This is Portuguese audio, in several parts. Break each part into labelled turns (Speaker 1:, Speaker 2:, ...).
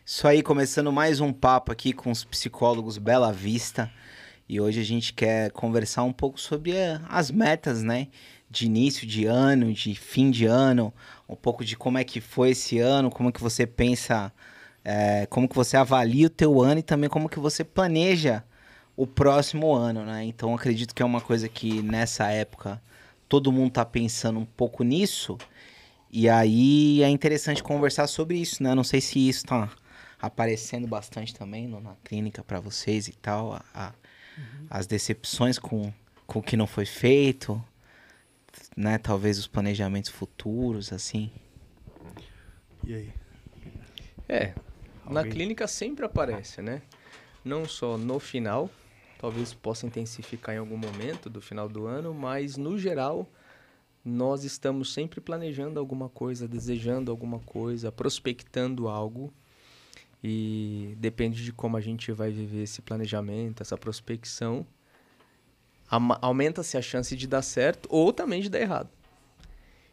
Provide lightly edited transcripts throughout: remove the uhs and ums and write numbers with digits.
Speaker 1: Isso aí, começando mais um papo aqui com os psicólogos Bela Vista. E hoje a gente quer conversar um pouco sobre as metas, né? De início de ano, de fim de ano, um pouco de como é que foi esse ano, como que você pensa, como que você avalia o teu ano e também como que você planeja o próximo ano, né? Então acredito que é uma coisa que nessa época todo mundo tá pensando um pouco nisso. E aí é interessante conversar sobre isso, né? Não sei se isso tá aparecendo bastante também na clínica para vocês e tal, as decepções com o que não foi feito, né? Talvez os planejamentos futuros, assim.
Speaker 2: E aí?
Speaker 3: Na
Speaker 2: Alguém?
Speaker 3: clínica sempre aparece, né? Não só no final, talvez possa intensificar em algum momento do final do ano, mas no geral nós estamos sempre planejando alguma coisa, desejando alguma coisa, prospectando algo e depende de como a gente vai viver esse planejamento, essa prospecção, aumenta-se a chance de dar certo ou também de dar errado.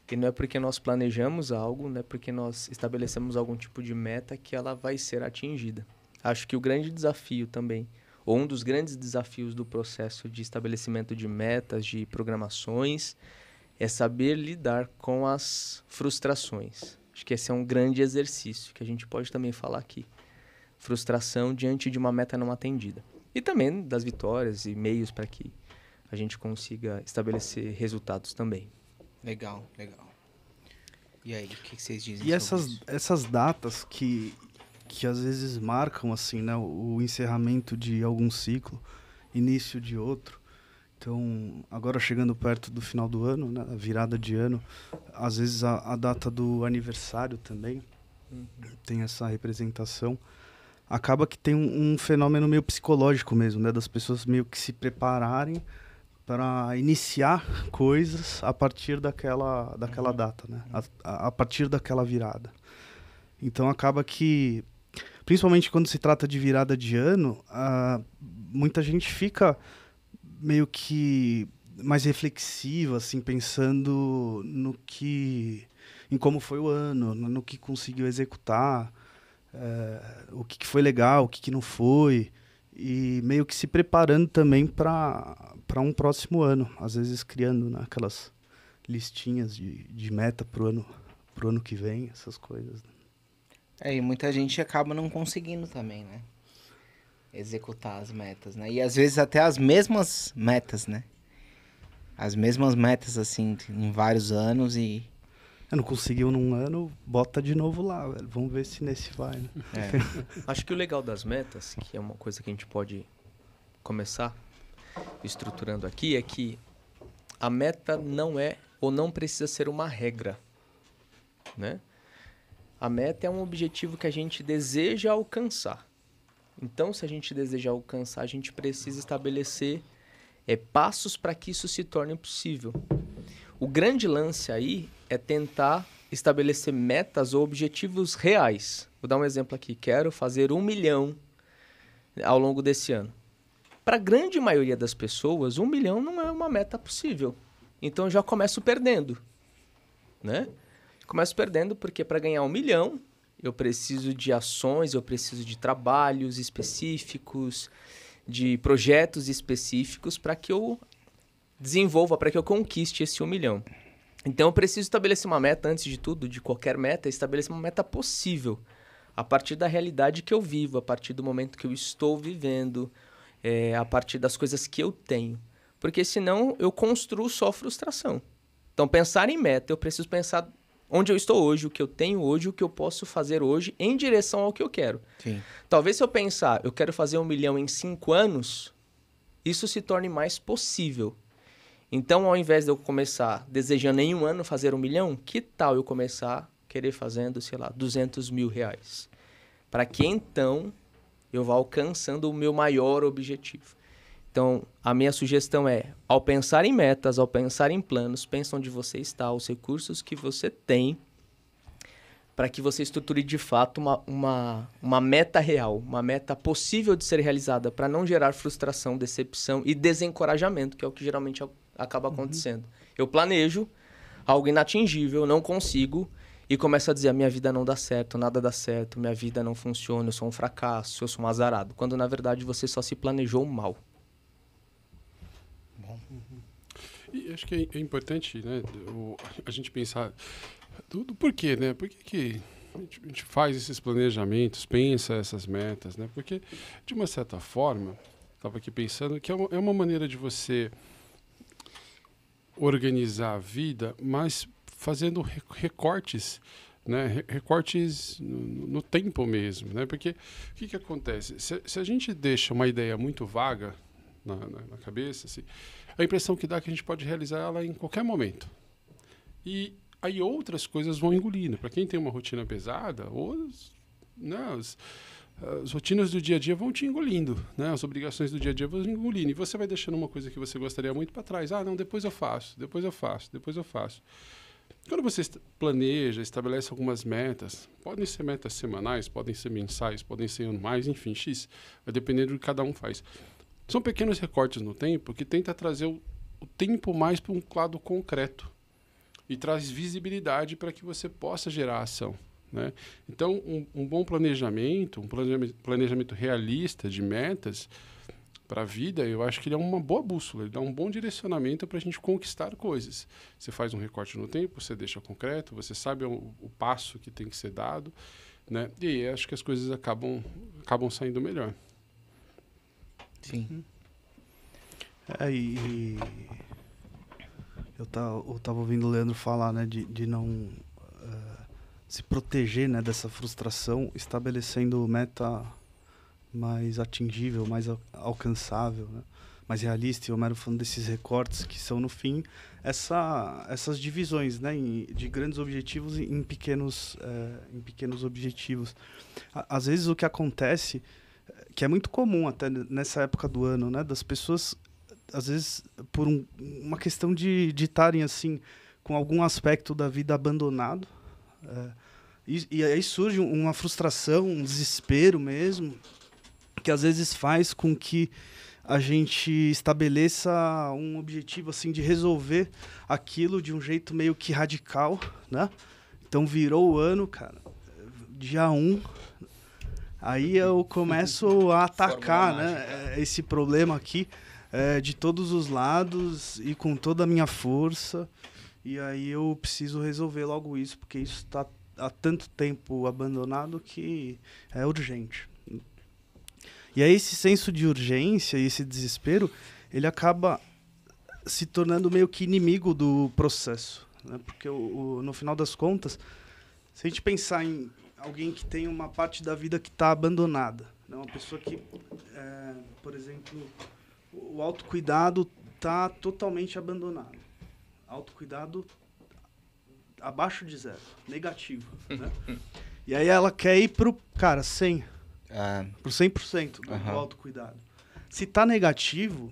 Speaker 3: E não é porque nós planejamos algo, não é porque nós estabelecemos algum tipo de meta que ela vai ser atingida. Acho que o grande desafio também, ou um dos grandes desafios do processo de estabelecimento de metas, de programações, é saber lidar com as frustrações. Acho que esse é um grande exercício que a gente pode também falar aqui. Frustração diante de uma meta não atendida. E também das vitórias e meios para que a gente consiga estabelecer resultados também.
Speaker 1: Legal, legal. E aí, o que vocês dizem
Speaker 2: E
Speaker 1: sobre isso?
Speaker 2: essas datas que às vezes marcam assim, né, o encerramento de algum ciclo, início de outro. Então, agora chegando perto do final do ano, né, a virada de ano, às vezes a data do aniversário também tem essa representação. Acaba que tem um fenômeno meio psicológico mesmo, né, das pessoas meio que se prepararem para iniciar coisas a partir daquela data, né? A partir daquela virada. Então acaba que, principalmente quando se trata de virada de ano, muita gente fica meio que mais reflexiva, assim, pensando em como foi o ano, no que conseguiu executar, o que foi legal, o que não foi. E meio que se preparando também para um próximo ano. Às vezes criando, né, aquelas listinhas de meta pro ano que vem, essas coisas.
Speaker 1: E muita gente acaba não conseguindo também, né? Executar as metas, né? E às vezes até as mesmas metas, né? As mesmas metas, assim, em vários anos e...
Speaker 2: Não conseguiu num ano, bota de novo lá, velho. Vamos ver se nesse vai, né?
Speaker 3: Acho que o legal das metas, que é uma coisa que a gente pode começar estruturando aqui, é que a meta não é ou não precisa ser uma regra, né? A meta é um objetivo que a gente deseja alcançar. Então, se a gente deseja alcançar, a gente precisa estabelecer passos para que isso se torne possível. O grande lance aí é tentar estabelecer metas ou objetivos reais. Vou dar um exemplo aqui. Quero fazer 1 milhão ao longo desse ano. Para a grande maioria das pessoas, 1 milhão não é uma meta possível. Então, eu já começo perdendo, né? Começo perdendo porque para ganhar 1 milhão, eu preciso de ações, eu preciso de trabalhos específicos, de projetos específicos para que eu desenvolva, para que eu conquiste esse 1 milhão. Então, eu preciso estabelecer uma meta, antes de tudo, de qualquer meta, estabelecer uma meta possível, a partir da realidade que eu vivo, a partir do momento que eu estou vivendo, a partir das coisas que eu tenho. Porque senão eu construo só frustração. Então, pensar em meta, eu preciso pensar onde eu estou hoje, o que eu tenho hoje, o que eu posso fazer hoje em direção ao que eu quero.
Speaker 1: Sim.
Speaker 3: Talvez se eu pensar, eu quero fazer 1 milhão em 5 anos, isso se torne mais possível. Então, ao invés de eu começar desejando em 1 ano fazer 1 milhão, que tal eu começar querer fazendo, sei lá, 200 mil reais? Para que então eu vá alcançando o meu maior objetivo. Então, a minha sugestão é, ao pensar em metas, ao pensar em planos, pensa onde você está, os recursos que você tem, para que você estruture de fato uma meta real, uma meta possível de ser realizada, para não gerar frustração, decepção e desencorajamento, que é o que geralmente acaba acontecendo. Eu planejo algo inatingível, não consigo, e começa a dizer, a minha vida não dá certo, nada dá certo, minha vida não funciona, eu sou um fracasso, eu sou um azarado. Quando, na verdade, você só se planejou mal.
Speaker 4: E acho que é importante, né, a gente pensar do porquê, né? Por que a gente faz esses planejamentos, pensa essas metas, né? Porque, de uma certa forma, estava aqui pensando que é uma maneira de você organizar a vida, mas fazendo recortes, né? Recortes no tempo mesmo, né? Porque o que acontece? Se a gente deixa uma ideia muito vaga na cabeça, assim, a impressão que dá é que a gente pode realizar ela em qualquer momento. E aí outras coisas vão engolindo. Para quem tem uma rotina pesada, as rotinas do dia a dia vão te engolindo, né? As obrigações do dia a dia vão te engolindo. E você vai deixando uma coisa que você gostaria muito para trás. Ah, não, depois eu faço. Quando você planeja, estabelece algumas metas, podem ser metas semanais, podem ser mensais, podem ser anuais, enfim, X. Vai depender do que cada um faz. São pequenos recortes no tempo que tenta trazer o tempo mais para um lado concreto e traz visibilidade para que você possa gerar ação, né? Então, um bom planejamento, um planejamento realista de metas para a vida, eu acho que ele é uma boa bússola, ele dá um bom direcionamento para a gente conquistar coisas. Você faz um recorte no tempo, você deixa concreto, você sabe o passo que tem que ser dado, né? E aí acho que as coisas acabam saindo melhor.
Speaker 1: Sim.
Speaker 2: Eu tava ouvindo o Leandro falar, né, de não se proteger, né, dessa frustração, estabelecendo meta mais atingível, mais alcançável, né, mais realista. E o Homero falando desses recortes que são, no fim, essas divisões, né, de grandes objetivos em pequenos objetivos. Às vezes o que acontece, que é muito comum até nessa época do ano, né, das pessoas, às vezes, por uma questão de estarem assim, com algum aspecto da vida abandonado, e aí surge uma frustração, um desespero mesmo, que às vezes faz com que a gente estabeleça um objetivo assim de resolver aquilo de um jeito meio que radical, né? Então virou o ano, cara, dia 1, aí eu começo a atacar, né, esse problema aqui de todos os lados e com toda a minha força, e aí eu preciso resolver logo isso, porque isso está há tanto tempo abandonado que é urgente. E aí esse senso de urgência e esse desespero, ele acaba se tornando meio que inimigo do processo, né? Porque no final das contas, se a gente pensar em alguém que tem uma parte da vida que está abandonada, né? Uma pessoa que, por exemplo, o autocuidado está totalmente abandonado. Autocuidado abaixo de 0, negativo, né? E aí ela quer ir pro, cara, 100%. Pro 100% do autocuidado. Se tá negativo,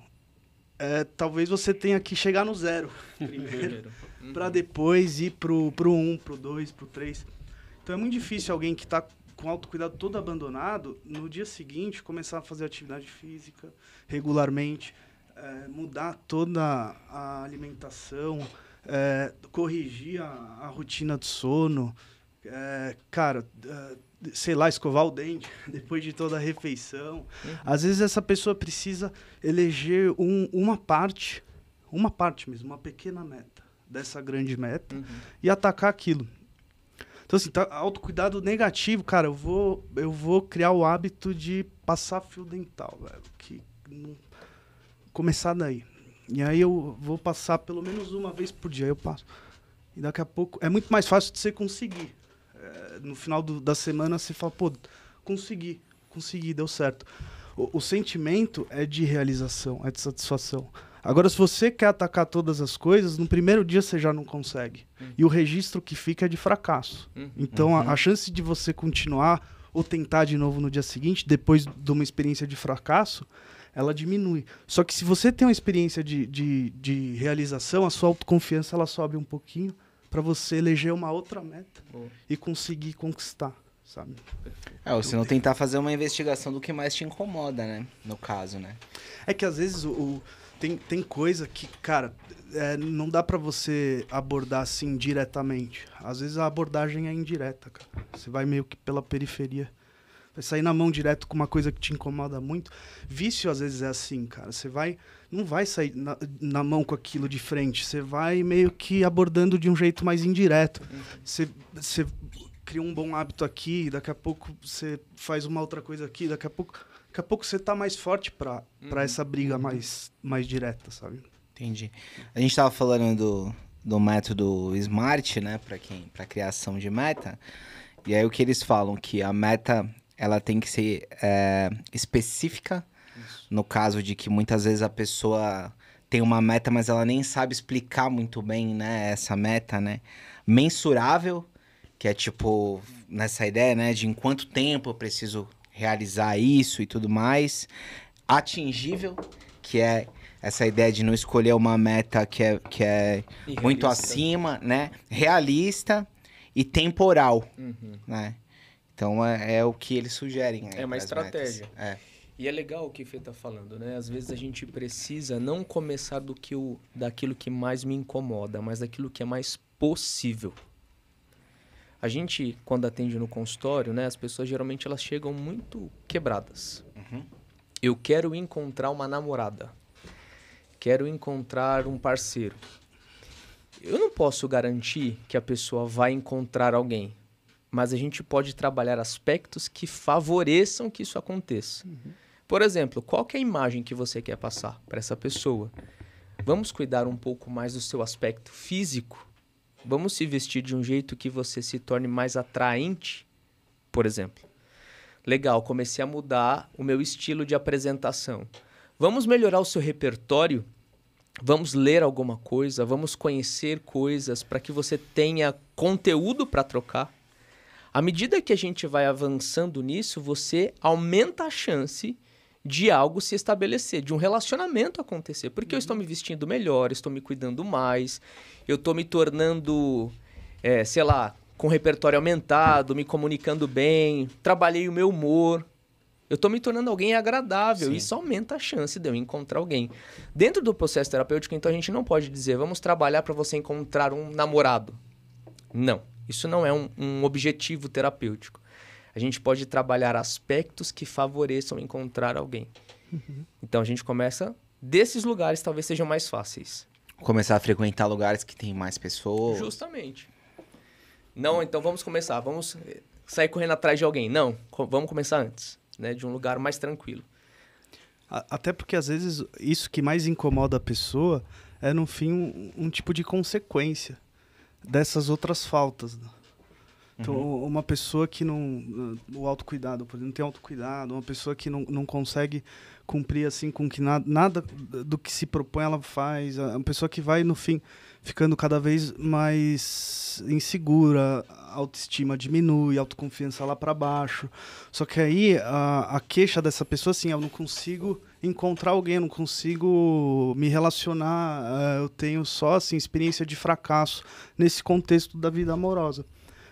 Speaker 2: talvez você tenha que chegar no 0 primeiro, para depois ir pro 1, pro 2, pro 3. Então é muito difícil alguém que tá com autocuidado todo abandonado, no dia seguinte começar a fazer atividade física regularmente, mudar toda a alimentação, corrigir a rotina do sono, sei lá, escovar o dente depois de toda a refeição. Às vezes essa pessoa precisa eleger uma parte mesmo, uma pequena meta dessa grande meta, e atacar aquilo. Então, assim, autocuidado negativo, cara, eu vou criar o hábito de passar fio dental, velho, começar daí. E aí eu vou passar pelo menos uma vez por dia, eu passo. E daqui a pouco é muito mais fácil de você conseguir. No final da semana você fala, pô, consegui, deu certo. O sentimento é de realização, é de satisfação. Agora, se você quer atacar todas as coisas, no primeiro dia você já não consegue. E o registro que fica é de fracasso. Então, a chance de você continuar ou tentar de novo no dia seguinte, depois de uma experiência de fracasso, ela diminui. Só que se você tem uma experiência de realização, a sua autoconfiança ela sobe um pouquinho para você eleger uma outra meta e conseguir conquistar, sabe?
Speaker 1: Ou se não tentar fazer uma investigação do que mais te incomoda, né? No caso, né?
Speaker 2: É que às vezes tem coisa que, cara, não dá pra você abordar assim diretamente. Às vezes a abordagem é indireta, cara. Você vai meio que pela periferia. Vai sair na mão direto com uma coisa que te incomoda muito. Vício às vezes é assim, cara. Você não vai sair na mão com aquilo de frente. Você vai meio que abordando de um jeito mais indireto. Você cria um bom hábito aqui, daqui a pouco você faz uma outra coisa aqui, daqui a pouco você tá mais forte pra essa briga mais direta, sabe?
Speaker 1: Entendi. A gente estava falando do método SMART, né, para criação de meta. E aí o que eles falam que a meta ela tem que ser específica. Isso. No caso de que muitas vezes a pessoa tem uma meta, mas ela nem sabe explicar muito bem, né, essa meta, né? Mensurável, que é tipo nessa ideia, né, de em quanto tempo eu preciso realizar isso e tudo mais. Atingível, que é essa ideia de não escolher uma meta que é muito acima, né? Realista e temporal, né? Então é o que eles sugerem.
Speaker 3: É uma estratégia. E é legal o que o Fê tá falando, né? Às vezes a gente precisa não começar daquilo que mais me incomoda, mas daquilo que é mais possível. A gente, quando atende no consultório, né? As pessoas geralmente elas chegam muito quebradas. Eu quero encontrar uma namorada. Quero encontrar um parceiro. Eu não posso garantir que a pessoa vai encontrar alguém. Mas a gente pode trabalhar aspectos que favoreçam que isso aconteça. Por exemplo, qual que é a imagem que você quer passar para essa pessoa? Vamos cuidar um pouco mais do seu aspecto físico? Vamos se vestir de um jeito que você se torne mais atraente? Por exemplo. Legal, comecei a mudar o meu estilo de apresentação. Vamos melhorar o seu repertório? Vamos ler alguma coisa? Vamos conhecer coisas para que você tenha conteúdo para trocar? À medida que a gente vai avançando nisso, você aumenta a chance de algo se estabelecer, de um relacionamento acontecer. Porque eu estou me vestindo melhor, estou me cuidando mais, eu estou me tornando, sei lá, com repertório aumentado, me comunicando bem, trabalhei o meu humor. Eu estou me tornando alguém agradável. Sim. Isso aumenta a chance de eu encontrar alguém. Dentro do processo terapêutico, então, a gente não pode dizer, vamos trabalhar para você encontrar um namorado. Não. Isso não é um objetivo terapêutico. A gente pode trabalhar aspectos que favoreçam encontrar alguém. Então, a gente começa desses lugares, talvez sejam mais fáceis.
Speaker 1: Começar a frequentar lugares que tem mais pessoas.
Speaker 3: Justamente. Não, então vamos começar. Vamos sair correndo atrás de alguém. Não, vamos começar antes, né? De um lugar mais tranquilo.
Speaker 2: Até porque, às vezes, isso que mais incomoda a pessoa é, no fim, um tipo de consequência dessas outras faltas. Então, uma pessoa que não... O autocuidado, por exemplo, não tem autocuidado, uma pessoa que não consegue cumprir assim com que nada do que se propõe ela faz, uma pessoa que vai, no fim, ficando cada vez mais insegura, a autoestima diminui, a autoconfiança lá para baixo. Só que aí a queixa dessa pessoa, assim, eu não consigo encontrar alguém, eu não consigo me relacionar, eu tenho só assim, experiência de fracasso nesse contexto da vida amorosa.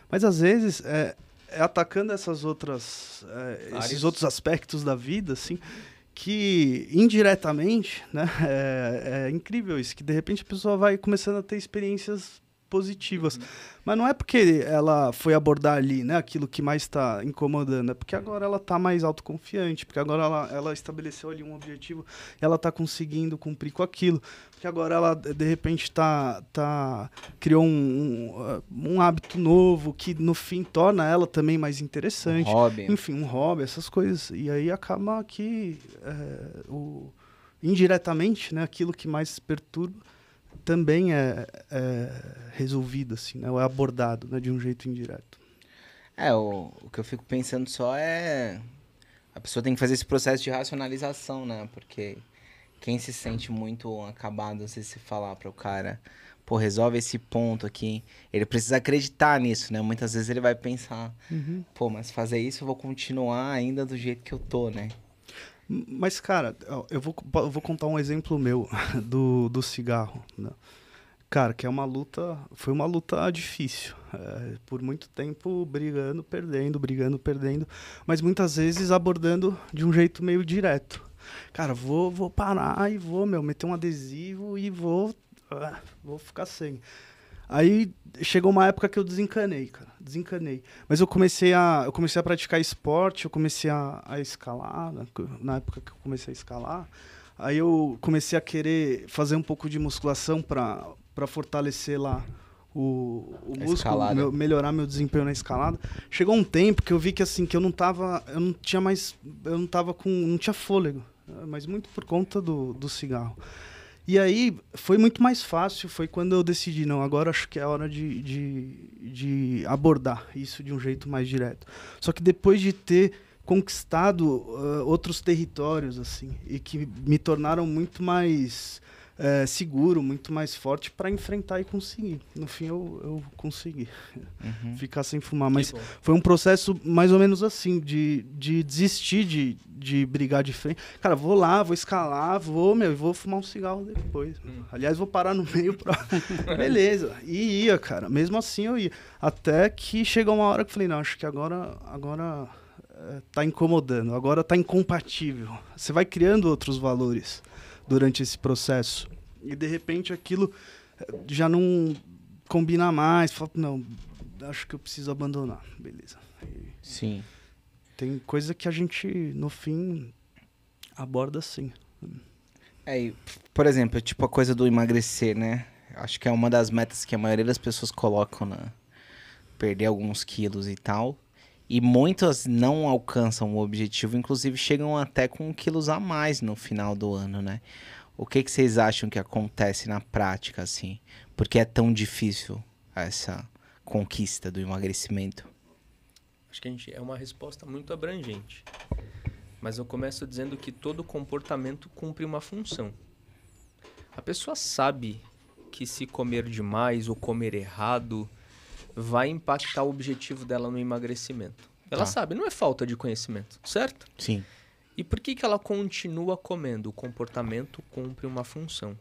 Speaker 2: Mas às vezes é atacando esses outros aspectos da vida, assim, que indiretamente, né, é incrível isso, que de repente a pessoa vai começando a ter experiências positivas. Mas não é porque ela foi abordar ali, né, aquilo que mais está incomodando, é porque agora ela está mais autoconfiante, porque agora ela estabeleceu ali um objetivo e ela está conseguindo cumprir com aquilo, porque agora ela de repente criou um hábito novo que no fim torna ela também mais interessante.
Speaker 1: Um hobby.
Speaker 2: Enfim, um hobby, essas coisas. E aí acaba que indiretamente, né, aquilo que mais perturba também é resolvido, assim, né? Ou é abordado, né? De um jeito indireto.
Speaker 1: O que eu fico pensando só é... A pessoa tem que fazer esse processo de racionalização, né? Porque quem se sente muito acabado, se falar para o cara, pô, resolve esse ponto aqui, ele precisa acreditar nisso, né? Muitas vezes ele vai pensar, pô, mas fazer isso eu vou continuar ainda do jeito que eu tô, né?
Speaker 2: Mas, cara, eu vou contar um exemplo meu do cigarro, né? Cara, que foi uma luta difícil. Por muito tempo brigando, perdendo, mas muitas vezes abordando de um jeito meio direto. Cara, vou parar e vou, meter um adesivo e vou vou ficar sem. Aí chegou uma época que eu desencanei, cara. Desencanei. Mas eu comecei a praticar esporte, eu comecei a escalar, né? Na época que eu comecei a escalar. Aí eu comecei a querer fazer um pouco de musculação para fortalecer lá o músculo, melhorar meu desempenho na escalada. Chegou um tempo que eu vi que assim, que eu não tinha fôlego, mas muito por conta do cigarro. E aí foi muito mais fácil, foi quando eu decidi, não, agora acho que é hora de abordar isso de um jeito mais direto. Só que depois de ter conquistado outros territórios, assim, e que me tornaram muito mais seguro, muito mais forte para enfrentar e conseguir. No fim eu consegui ficar sem fumar, mas foi um processo mais ou menos assim, de desistir de brigar de frente. Cara, vou lá, vou escalar, vou fumar um cigarro depois. Aliás, vou parar no meio pra... Beleza. E ia, cara. Mesmo assim eu ia. Até que chegou uma hora que eu falei, não, acho que agora tá incomodando, agora tá incompatível. Você vai criando outros valores durante esse processo. E, de repente, aquilo já não combina mais. Fala, não, acho que eu preciso abandonar. Beleza.
Speaker 1: Sim.
Speaker 2: Tem coisa que a gente, no fim, aborda assim.
Speaker 1: Por exemplo, tipo a coisa do emagrecer, né? Acho que é uma das metas que a maioria das pessoas colocam, né? Perder alguns quilos e tal. E muitas não alcançam o objetivo, inclusive chegam até com quilos a mais no final do ano, né? O que vocês acham que acontece na prática, assim? Por que é tão difícil essa conquista do emagrecimento?
Speaker 3: Acho que é uma resposta muito abrangente. Mas eu começo dizendo que todo comportamento cumpre uma função. A pessoa sabe que se comer demais ou comer errado vai impactar o objetivo dela no emagrecimento. Ela sabe, não é falta de conhecimento, certo?
Speaker 1: Sim.
Speaker 3: E por que ela continua comendo? O comportamento cumpre uma função.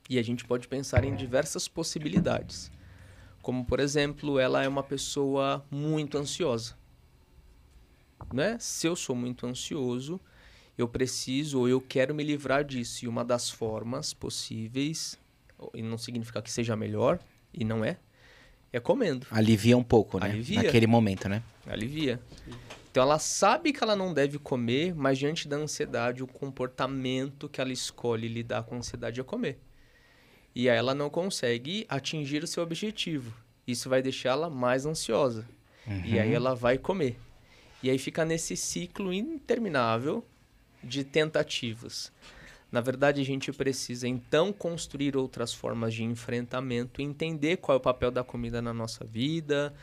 Speaker 3: E a gente pode pensar em diversas possibilidades. Como, por exemplo, ela é uma pessoa muito ansiosa. Né? Se eu sou muito ansioso, eu preciso ou eu quero me livrar disso. E uma das formas possíveis, e não significa que seja melhor, e não é comendo.
Speaker 1: Alivia um pouco, né?
Speaker 3: Alivia.
Speaker 1: Naquele momento, né?
Speaker 3: Alivia. Então ela sabe que ela não deve comer, mas diante da ansiedade, o comportamento que ela escolhe lidar com a ansiedade é comer. E aí ela não consegue atingir o seu objetivo. Isso vai deixá-la mais ansiosa. E aí ela vai comer. E aí fica nesse ciclo interminável de tentativas. Na verdade, a gente precisa, então, construir outras formas de enfrentamento, entender qual é o papel da comida na nossa vida,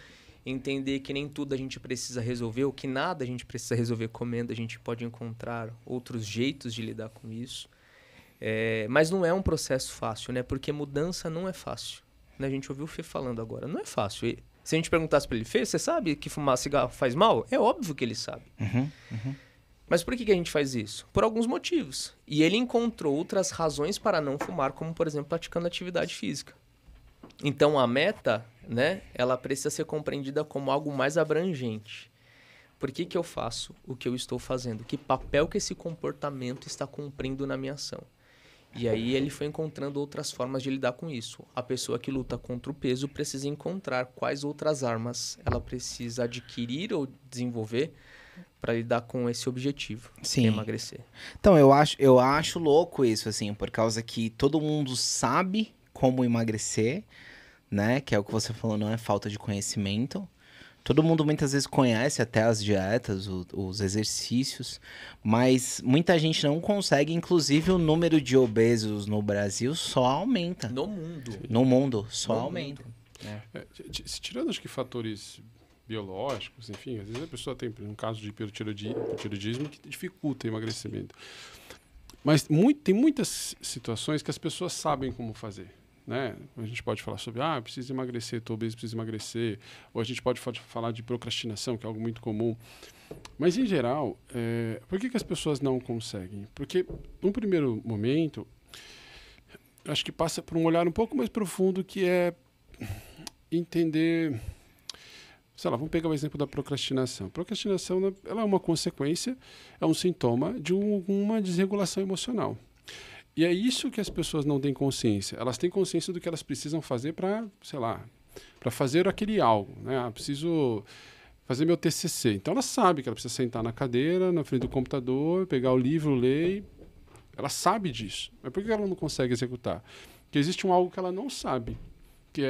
Speaker 3: entender que nem tudo a gente precisa resolver, ou que nada a gente precisa resolver comendo, a gente pode encontrar outros jeitos de lidar com isso. Mas não é um processo fácil, né? Porque mudança não é fácil. Né? A gente ouviu o Fê falando agora, não é fácil. E se a gente perguntasse para ele, Fê, você sabe que fumar cigarro faz mal? É óbvio que ele sabe. Mas por que a gente faz isso? Por alguns motivos. E ele encontrou outras razões para não fumar, como, por exemplo, praticando atividade física. Então, a meta, né, ela precisa ser compreendida como algo mais abrangente. Por que eu faço o que eu estou fazendo? Que papel que esse comportamento está cumprindo na minha ação? E aí ele foi encontrando outras formas de lidar com isso. A pessoa que luta contra o peso precisa encontrar quais outras armas ela precisa adquirir ou desenvolver para lidar com esse objetivo, que é emagrecer.
Speaker 1: Então, eu acho louco isso, assim, por causa que todo mundo sabe como emagrecer, né? Que é o que você falou, não é falta de conhecimento. Todo mundo muitas vezes conhece até as dietas, os exercícios, mas muita gente não consegue, inclusive o número de obesos no Brasil só aumenta.
Speaker 3: No mundo.
Speaker 1: No mundo, só aumenta.
Speaker 4: Tirando, acho que, fatores biológicos, enfim, às vezes a pessoa tem um caso de hipertireoidismo que dificulta o emagrecimento. Mas tem muitas situações que as pessoas sabem como fazer. Né? A gente pode falar sobre, preciso emagrecer, estou obeso, preciso emagrecer. Ou a gente pode falar de procrastinação, que é algo muito comum. Mas, em geral, por que as pessoas não conseguem? Porque, num primeiro momento, acho que passa por um olhar um pouco mais profundo, que é entender... Sei lá, vamos pegar o exemplo da procrastinação. Procrastinação, ela é uma consequência, é um sintoma de uma desregulação emocional. E é isso que as pessoas não têm consciência. Elas têm consciência do que elas precisam fazer para, sei lá, para fazer aquele algo, né? Preciso fazer meu TCC. Então ela sabe que ela precisa sentar na cadeira, na frente do computador, pegar o livro, ler. Ela sabe disso. Mas por que ela não consegue executar? Porque existe algo que ela não sabe, que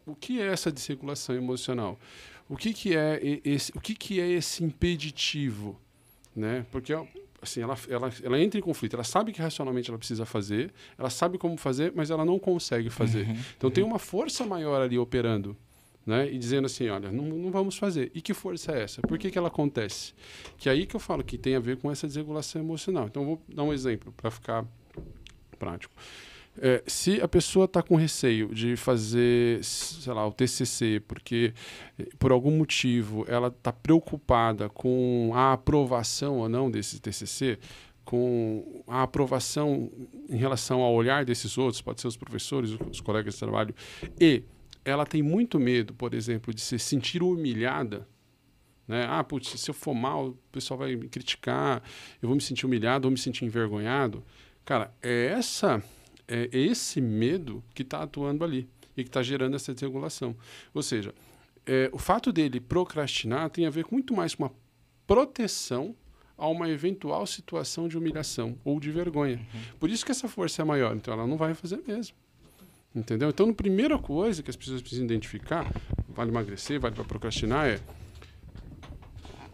Speaker 4: o que é essa desregulação emocional? O que é esse impeditivo, né? Porque assim, ela entra em conflito, ela sabe que racionalmente ela precisa fazer, ela sabe como fazer, mas ela não consegue fazer. Então tem uma força maior ali operando, né? E dizendo assim, olha, não vamos fazer. E que força é essa? Por que ela acontece? Que é aí que eu falo que tem a ver com essa desregulação emocional. Então eu vou dar um exemplo para ficar prático. Se a pessoa está com receio de fazer, sei lá, o TCC, porque por algum motivo ela está preocupada com a aprovação ou não desse TCC, com a aprovação em relação ao olhar desses outros, pode ser os professores, os colegas de trabalho, e ela tem muito medo, por exemplo, de se sentir humilhada, né? Putz, se eu for mal, o pessoal vai me criticar, eu vou me sentir humilhado, vou me sentir envergonhado. Cara, é esse medo que está atuando ali e que está gerando essa desregulação. Ou seja, o fato dele procrastinar tem a ver muito mais com uma proteção a uma eventual situação de humilhação ou de vergonha. Por isso que essa força é maior. Então, ela não vai fazer mesmo. Entendeu? Então, a primeira coisa que as pessoas precisam identificar, vale emagrecer, vale para procrastinar, é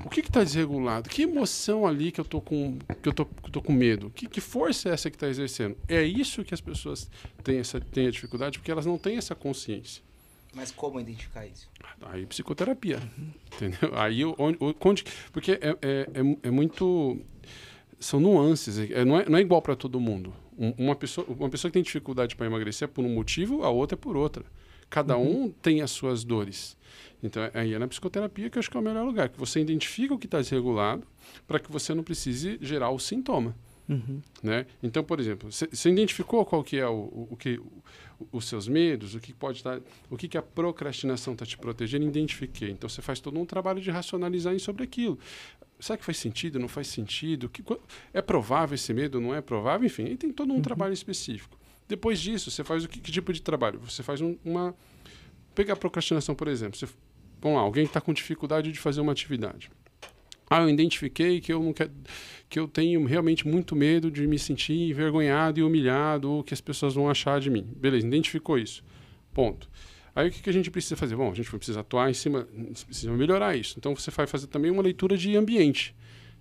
Speaker 4: o que está desregulado? Que emoção ali que eu tô com medo? Que força é essa que está exercendo? É isso que as pessoas têm a dificuldade, porque elas não têm essa consciência.
Speaker 1: Mas como identificar isso?
Speaker 4: Aí psicoterapia, entendeu? Aí porque é muito, são nuances, não é igual para todo mundo. Uma pessoa que tem dificuldade para emagrecer é por um motivo, a outra é por outra. Cada um tem as suas dores. Então, aí é na psicoterapia que eu acho que é o melhor lugar, que você identifica o que está desregulado para que você não precise gerar o sintoma. Né? Então, por exemplo, você identificou qual que é os seus medos, o que a procrastinação está te protegendo? Identifiquei. Então, você faz todo um trabalho de racionalizar sobre aquilo. Será que faz sentido? Não faz sentido? É provável esse medo? Não é provável? Enfim, aí tem todo um trabalho específico. Depois disso, você faz que tipo de trabalho? Você faz Pegar a procrastinação, por exemplo. Vamos lá, alguém que está com dificuldade de fazer uma atividade. Eu identifiquei que eu tenho realmente muito medo de me sentir envergonhado e humilhado, ou que as pessoas vão achar de mim. Beleza, identificou isso. Ponto. Aí o que a gente precisa fazer? Bom, a gente precisa atuar em cima, precisa melhorar isso. Então você vai fazer também uma leitura de ambiente.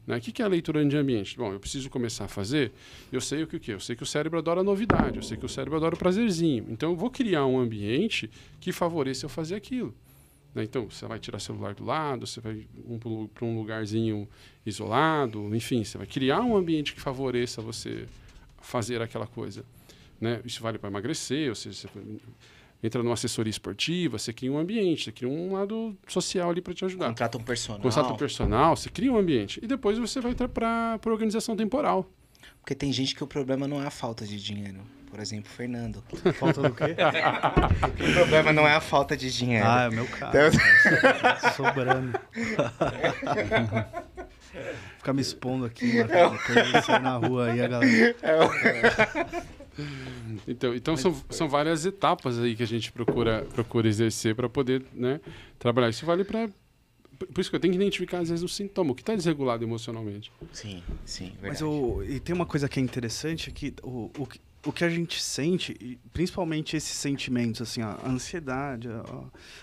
Speaker 4: Né? O que é a leitura de ambiente? Bom, eu preciso começar a fazer, eu sei o que? Eu sei que o cérebro adora novidade, eu sei que o cérebro adora o prazerzinho. Então eu vou criar um ambiente que favoreça eu fazer aquilo. Né? Então, você vai tirar o celular do lado, você vai para um lugarzinho isolado, enfim, você vai criar um ambiente que favoreça você fazer aquela coisa. Né? Isso vale para emagrecer, ou seja, você entra numa assessoria esportiva, você cria um ambiente, você cria um lado social ali para te ajudar.
Speaker 1: Contrata um personal.
Speaker 4: Contrata um personal, você cria um ambiente. E depois você vai para a organização temporal.
Speaker 1: Porque tem gente que o problema não é a falta de dinheiro. Por exemplo, Fernando.
Speaker 2: Falta do quê?
Speaker 1: O problema não é a falta de dinheiro.
Speaker 2: É o meu caso. Sobrando. Ficar me expondo aqui, Marcos, sair na rua aí, a galera.
Speaker 4: Então são várias etapas aí que a gente procura exercer para poder, né, trabalhar. Isso vale para... Por isso que eu tenho que identificar, às vezes, o sintoma, o que está desregulado emocionalmente.
Speaker 1: Sim,
Speaker 2: Mas
Speaker 1: verdade.
Speaker 2: e tem uma coisa que é interessante, que o que a gente sente, principalmente esses sentimentos, assim, a ansiedade,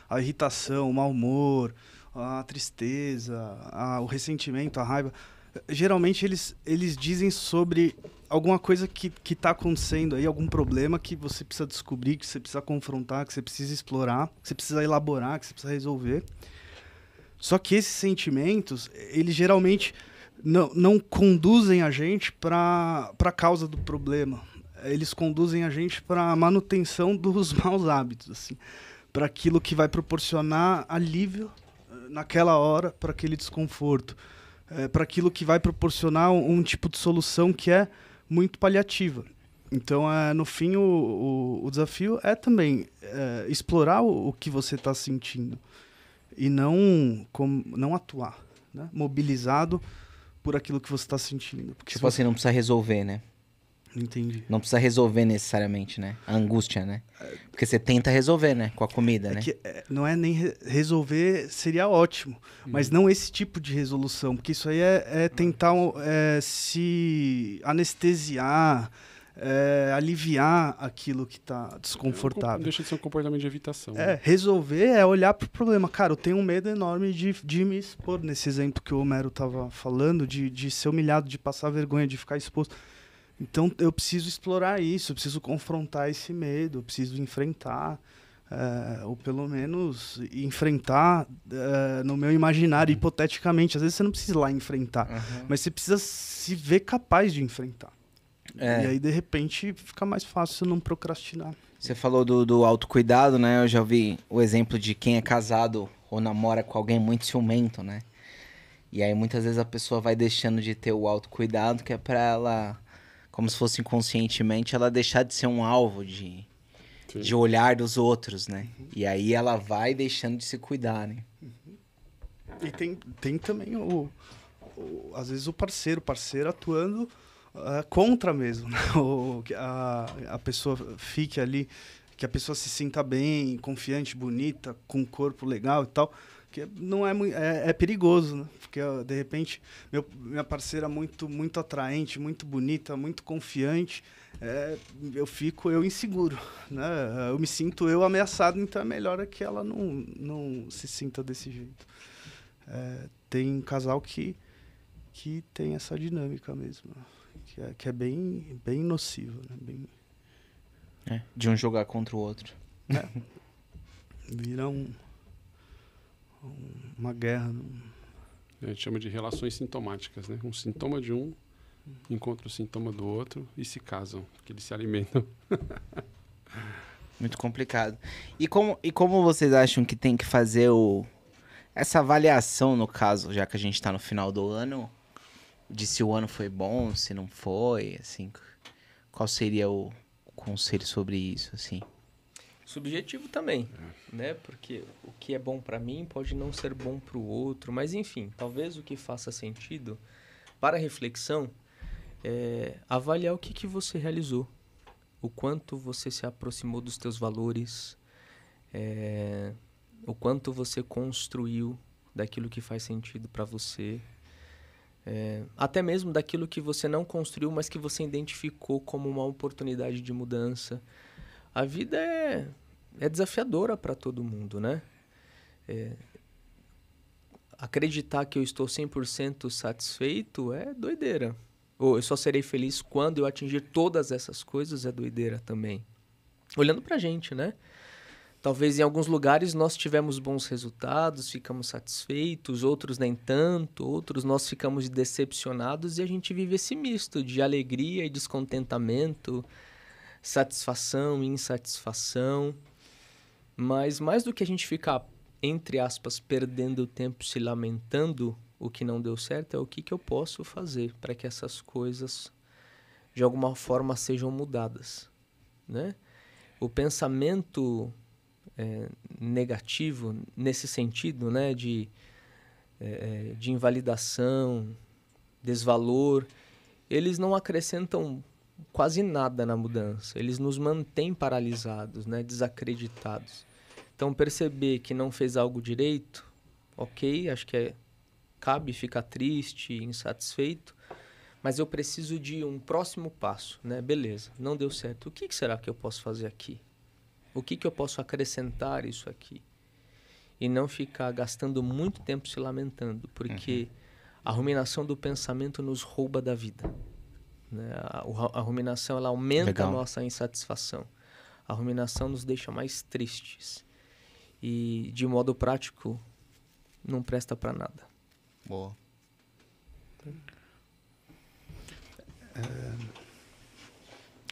Speaker 2: a irritação, o mau humor, a tristeza, o ressentimento, a raiva, geralmente eles dizem sobre alguma coisa que está acontecendo aí, algum problema que você precisa descobrir, que você precisa confrontar, que você precisa explorar, que você precisa elaborar, que você precisa resolver. Só que esses sentimentos, eles geralmente não conduzem a gente para a causa do problema. Eles conduzem a gente para a manutenção dos maus hábitos, assim, para aquilo que vai proporcionar alívio naquela hora, para aquele desconforto, para aquilo que vai proporcionar um tipo de solução que é muito paliativa. Então, no fim, o desafio é também explorar o que você está sentindo e não atuar, né? Mobilizado por aquilo que você está sentindo. Porque
Speaker 1: Se você não precisa resolver, né?
Speaker 2: Entendi.
Speaker 1: Não precisa resolver necessariamente, né? A angústia, né? Porque você tenta resolver, né? Com a comida, né?
Speaker 2: Não é nem resolver, seria ótimo. Mas não esse tipo de resolução. Porque isso aí é tentar se anestesiar, aliviar aquilo que está desconfortável.
Speaker 4: Deixa de ser um comportamento de evitação.
Speaker 2: Resolver é olhar para o problema. Cara, eu tenho um medo enorme de me expor, nesse exemplo que o Homero estava falando, de ser humilhado, de passar vergonha, de ficar exposto. Então, eu preciso explorar isso, eu preciso confrontar esse medo, eu preciso enfrentar, ou pelo menos enfrentar no meu imaginário, hipoteticamente. Às vezes você não precisa ir lá enfrentar, mas você precisa se ver capaz de enfrentar. E aí, de repente, fica mais fácil não procrastinar.
Speaker 1: Você falou do autocuidado, né? Eu já ouvi o exemplo de quem é casado ou namora com alguém muito ciumento, né? E aí, muitas vezes, a pessoa vai deixando de ter o autocuidado, que é pra ela, como se fosse inconscientemente, ela deixar de ser um alvo de olhar dos outros, né? E aí, ela vai deixando de se cuidar, né?
Speaker 2: E tem também, às vezes, o parceiro atuando contra mesmo, né? A pessoa fique ali, que a pessoa se sinta bem, confiante, bonita, com um corpo legal e tal, que não é perigoso, né? Porque de repente minha parceira muito muito atraente, muito bonita, muito confiante, eu fico inseguro, né? Eu me sinto ameaçado, então é melhor que ela não se sinta desse jeito. Tem casal que tem essa dinâmica mesmo, que é bem, bem nociva, né?
Speaker 1: De um jogar contra o outro.
Speaker 2: Vira uma guerra.
Speaker 4: A gente chama de relações sintomáticas, né? Um sintoma de um encontra o sintoma do outro e se casam, porque eles se alimentam.
Speaker 1: Muito complicado. E como vocês acham que tem que fazer essa avaliação, no caso, já que a gente está no final do ano, de se o ano foi bom, se não foi, assim, qual seria o conselho sobre isso, assim?
Speaker 3: Subjetivo também, né? Porque o que é bom para mim pode não ser bom para o outro, mas enfim, talvez o que faça sentido para reflexão é avaliar o que você realizou, o quanto você se aproximou dos teus valores, o quanto você construiu daquilo que faz sentido para você, até mesmo daquilo que você não construiu, mas que você identificou como uma oportunidade de mudança. A vida é desafiadora para todo mundo, né? Acreditar que eu estou 100% satisfeito é doideira. Ou eu só serei feliz quando eu atingir todas essas coisas é doideira também. Olhando pra gente, né? Talvez em alguns lugares nós tivemos bons resultados, ficamos satisfeitos, outros nem tanto, outros nós ficamos decepcionados e a gente vive esse misto de alegria e descontentamento, satisfação e insatisfação. Mas mais do que a gente ficar, entre aspas, perdendo o tempo se lamentando o que não deu certo, é o que eu posso fazer para que essas coisas de alguma forma sejam mudadas, né? O pensamento negativo nesse sentido, né, de invalidação, desvalor, eles não acrescentam quase nada na mudança. Eles nos mantêm paralisados, né, desacreditados. Então, perceber que não fez algo direito, ok, acho que cabe ficar triste, insatisfeito, mas eu preciso de um próximo passo, né? Beleza, não deu certo. O que será que eu posso fazer aqui? O que eu posso acrescentar isso aqui? E não ficar gastando muito tempo se lamentando, porque a ruminação do pensamento nos rouba da vida, né? A ruminação ela aumenta a nossa insatisfação. A ruminação nos deixa mais tristes. E, de modo prático, não presta para nada.
Speaker 1: Boa.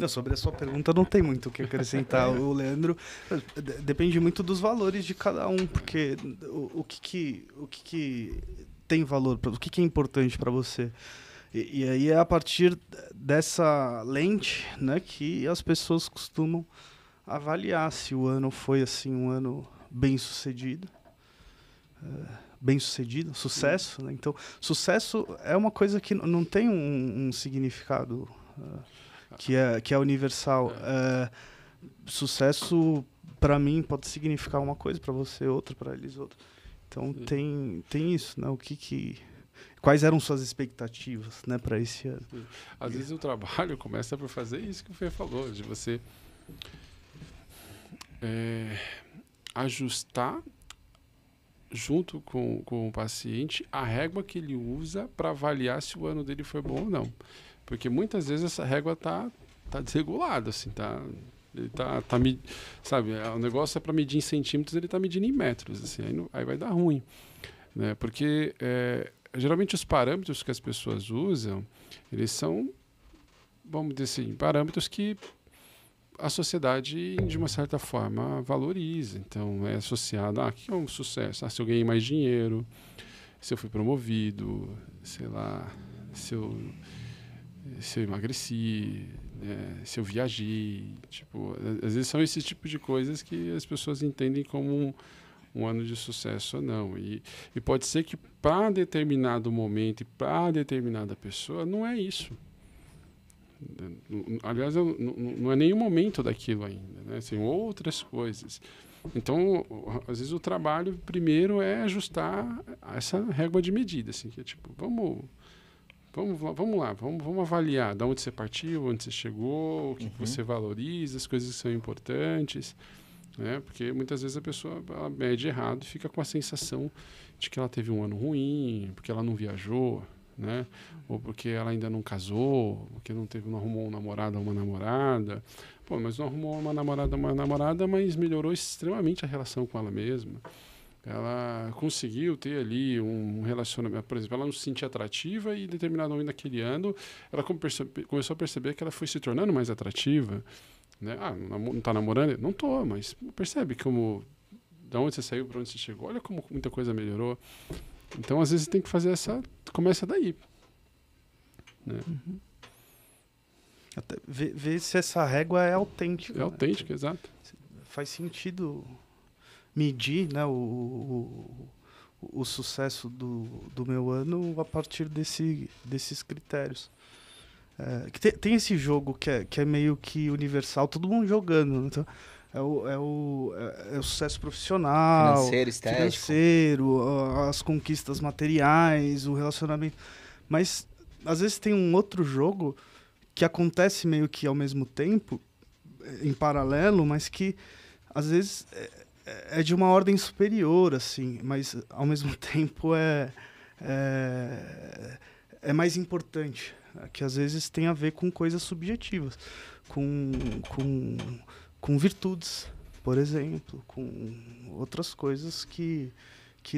Speaker 2: Sobre a sua pergunta, não tem muito o que acrescentar. O Leandro, depende muito dos valores de cada um, porque o que tem valor, o que é importante para você. E aí é a partir dessa lente, né, que as pessoas costumam avaliar se o ano foi assim um ano bem-sucedido. Bem-sucedido, sucesso, né? Então, sucesso é uma coisa que não tem um significado que é universal. Sucesso, para mim, pode significar uma coisa, para você outra, para eles outra. Então tem isso, né? Quais eram suas expectativas, né, para esse ano?
Speaker 4: Às vezes o trabalho começa por fazer isso que o Fê falou, de você ajustar junto com o paciente a régua que ele usa para avaliar se o ano dele foi bom ou não. Porque muitas vezes essa régua tá desregulada, assim, ele sabe, o negócio é para medir em centímetros, ele está medindo em metros, assim, aí vai dar ruim, né? Porque geralmente os parâmetros que as pessoas usam, eles são, vamos dizer assim, parâmetros que a sociedade, de uma certa forma, valoriza. Então, é associado o que é um sucesso? Se eu ganhei mais dinheiro, se eu fui promovido, sei lá, se eu emagreci, se eu viajei. Tipo, às vezes são esses tipos de coisas que as pessoas entendem como um ano de sucesso ou não. E pode ser que para determinado momento e para determinada pessoa não é isso. Aliás, não é nenhum momento daquilo ainda, né? Tem outras coisas. Então, às vezes o trabalho primeiro é ajustar essa régua de medida, assim, que é tipo, vamos lá, vamos avaliar de onde você partiu, onde você chegou, o que você valoriza, as coisas que são importantes, né? Porque muitas vezes a pessoa ela mede errado e fica com a sensação de que ela teve um ano ruim, porque ela não viajou, né? Ou porque ela ainda não casou, porque não arrumou um namorado ou uma namorada. Pô, mas não arrumou uma namorada, mas melhorou extremamente a relação com ela mesma. Ela conseguiu ter ali um relacionamento, por exemplo, ela não se sentia atrativa e em determinado momento daquele ano ela começou a perceber que ela foi se tornando mais atrativa, né? Não tá namorando? Não tô, mas percebe da onde você saiu, para onde você chegou, olha como muita coisa melhorou. Então, às vezes, tem que fazer começa daí. Né?
Speaker 2: Até ver se essa régua é autêntica.
Speaker 4: É autêntica, exato.
Speaker 2: Faz sentido medir, né, o sucesso do meu ano a partir desses critérios. Tem esse jogo que é meio que universal, todo mundo jogando. Então, é o sucesso profissional, financeiro, as conquistas materiais, o relacionamento. Mas, às vezes, tem um outro jogo que acontece meio que ao mesmo tempo, em paralelo, mas que, às vezes, é de uma ordem superior, assim, mas, ao mesmo tempo, é mais importante, que, às vezes, tem a ver com coisas subjetivas, com virtudes, por exemplo, com outras coisas que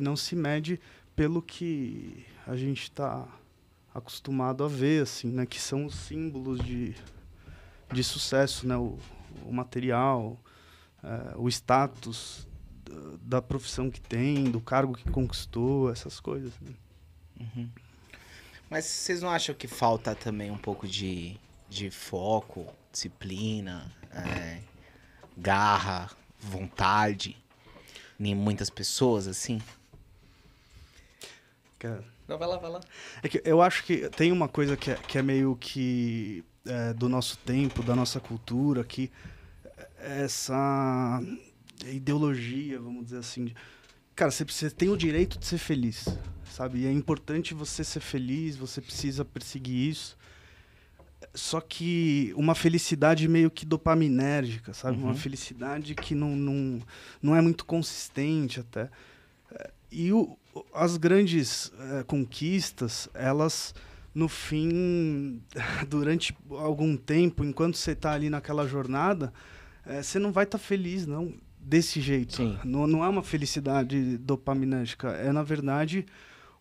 Speaker 2: não se mede pelo que a gente está acostumado a ver, assim, né? Que são os símbolos de sucesso, né? O material, o status da profissão que tem, do cargo que conquistou, essas coisas. Né?
Speaker 1: Mas vocês não acham que falta também um pouco de foco, disciplina, garra, vontade em muitas pessoas, assim?
Speaker 2: Cara,
Speaker 3: não, vai lá.
Speaker 2: É que eu acho que tem uma coisa que é meio que do nosso tempo, da nossa cultura, que essa ideologia, vamos dizer assim, cara, você tem o direito de ser feliz, sabe? E é importante você ser feliz, você precisa perseguir isso. Só que uma felicidade meio que dopaminérgica, sabe? Uma felicidade que não é muito consistente até. E as grandes conquistas, elas, no fim, durante algum tempo, enquanto você está ali naquela jornada, você não vai estar feliz, não, desse jeito. Não é uma felicidade dopaminérgica, é, na verdade,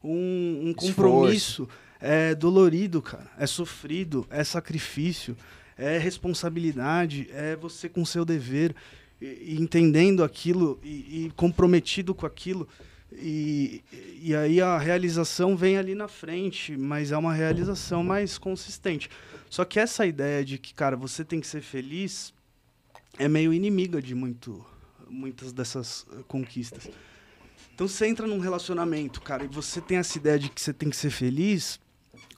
Speaker 2: um compromisso. É dolorido, cara. É sofrido, é sacrifício, é responsabilidade, é você com seu dever, e entendendo aquilo e comprometido com aquilo. E aí a realização vem ali na frente, mas é uma realização mais consistente. Só que essa ideia de que, cara, você tem que ser feliz é meio inimiga de muitas dessas conquistas. Então você entra num relacionamento, cara, e você tem essa ideia de que você tem que ser feliz.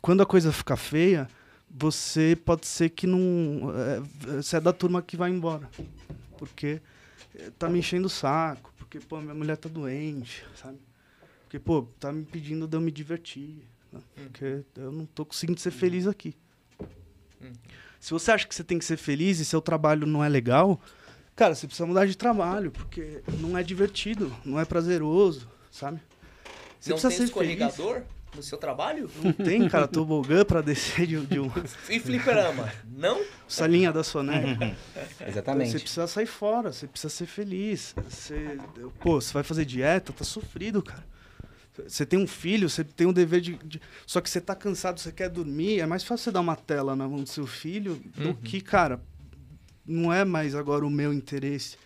Speaker 2: Quando a coisa fica feia, você pode ser que não... você é da turma que vai embora. Porque tá me enchendo o saco. Porque, pô, minha mulher tá doente, sabe? Porque, pô, tá me pedindo de eu me divertir. Né? Porque eu não tô conseguindo ser feliz aqui. Se você acha que você tem que ser feliz e seu trabalho não é legal, cara, você precisa mudar de trabalho. Porque não é divertido, não é prazeroso, sabe? Você
Speaker 3: Não
Speaker 2: precisa
Speaker 3: tem
Speaker 2: ser
Speaker 3: escorregador no seu trabalho?
Speaker 2: Não tem, cara, tobogã pra descer de um...
Speaker 3: E fliperama? Não?
Speaker 2: salinha da soneca. Então,
Speaker 1: Exatamente.
Speaker 2: você precisa sair fora, você precisa ser feliz. Você vai fazer dieta, tá sofrido, cara. Você tem um filho, você tem um dever Só que você tá cansado, você quer dormir, é mais fácil você dar uma tela na mão do seu filho do que, cara, não é mais agora o meu interesse,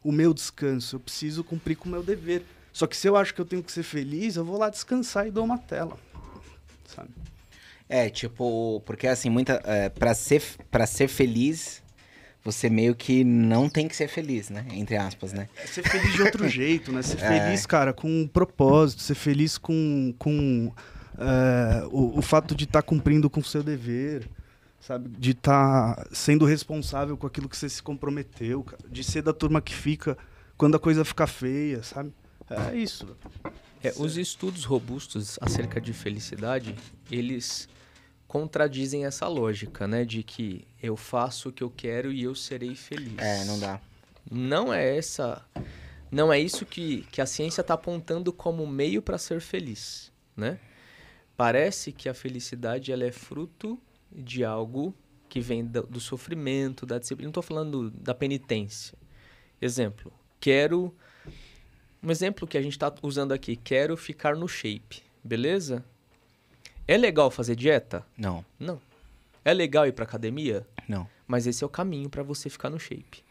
Speaker 2: o meu descanso. Eu preciso cumprir com o meu dever. Só que se eu acho que eu tenho que ser feliz, eu vou lá descansar e dou uma tela, sabe?
Speaker 1: Tipo, porque assim, pra ser feliz, você meio que não tem que ser feliz, né? Entre aspas, né?
Speaker 2: É ser feliz de outro jeito, né? Ser feliz, cara, com um propósito, ser feliz com o fato de estar cumprindo com o seu dever, sabe? De estar sendo responsável com aquilo que você se comprometeu, cara. De ser da turma que fica quando a coisa fica feia, sabe? É isso.
Speaker 3: Os estudos robustos acerca de felicidade, eles contradizem essa lógica, né? De que eu faço o que eu quero e eu serei feliz.
Speaker 1: Não dá.
Speaker 3: Não é isso que a ciência está apontando como meio para ser feliz, né? Parece que a felicidade ela é fruto de algo que vem do sofrimento, da disciplina. Não estou falando da penitência. Exemplo, um exemplo que a gente está usando aqui, quero ficar no shape, beleza? É legal fazer dieta?
Speaker 1: Não.
Speaker 3: Não. É legal ir para academia?
Speaker 1: Não.
Speaker 3: Mas esse é o caminho para você ficar no shape.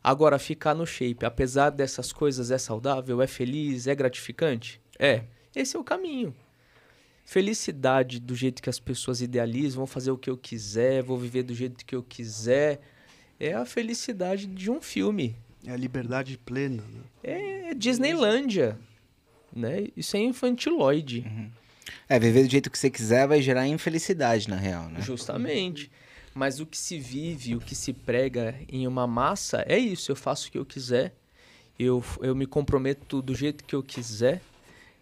Speaker 3: Agora, ficar no shape, apesar dessas coisas, é saudável, é feliz, é gratificante? Esse é o caminho. Felicidade do jeito que as pessoas idealizam, vou fazer o que eu quiser, vou viver do jeito que eu quiser, é a felicidade de um filme.
Speaker 2: É a liberdade plena, né?
Speaker 3: É Disneylândia, né? Isso é infantiloide.
Speaker 1: Viver do jeito que você quiser vai gerar infelicidade, na real, né?
Speaker 3: Justamente. Mas o que se vive, o que se prega em uma massa é isso. Eu faço o que eu quiser, eu me comprometo do jeito que eu quiser,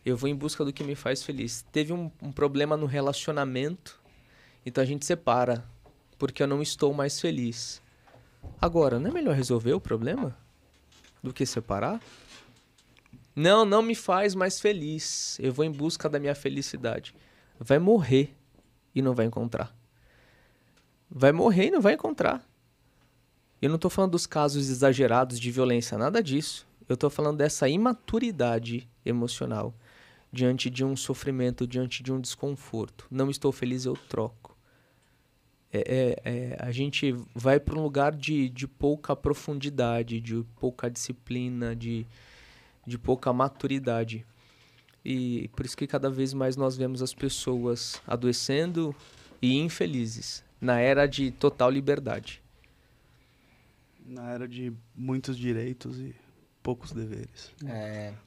Speaker 3: eu vou em busca do que me faz feliz. Teve um problema no relacionamento, então a gente separa, porque eu não estou mais feliz. Agora, não é melhor resolver o problema do que separar? Não me faz mais feliz. Eu vou em busca da minha felicidade. Vai morrer e não vai encontrar. Vai morrer e não vai encontrar. Eu não estou falando dos casos exagerados de violência, nada disso. Eu estou falando dessa imaturidade emocional diante de um sofrimento, diante de um desconforto. Não estou feliz, eu troco. A gente vai para um lugar de pouca profundidade, de pouca disciplina, de pouca maturidade. E por isso que cada vez mais nós vemos as pessoas adoecendo e infelizes, na era de total liberdade.
Speaker 2: Na era de muitos direitos e poucos deveres.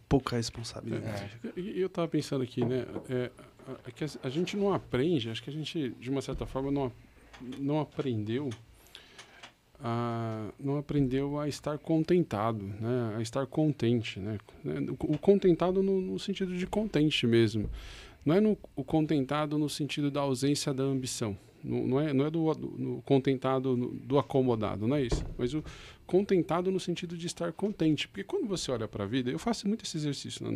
Speaker 2: Pouca responsabilidade.
Speaker 4: E eu estava pensando aqui, né? É que a gente não aprende, acho que a gente, de uma certa forma, não aprendeu a estar contentado, né? A estar contente, né? O contentado no sentido de contente mesmo. Não é o contentado no sentido da ausência da ambição. Não é do contentado do acomodado, não é isso. Mas o contentado no sentido de estar contente. Porque quando você olha para a vida, eu faço muito esse exercício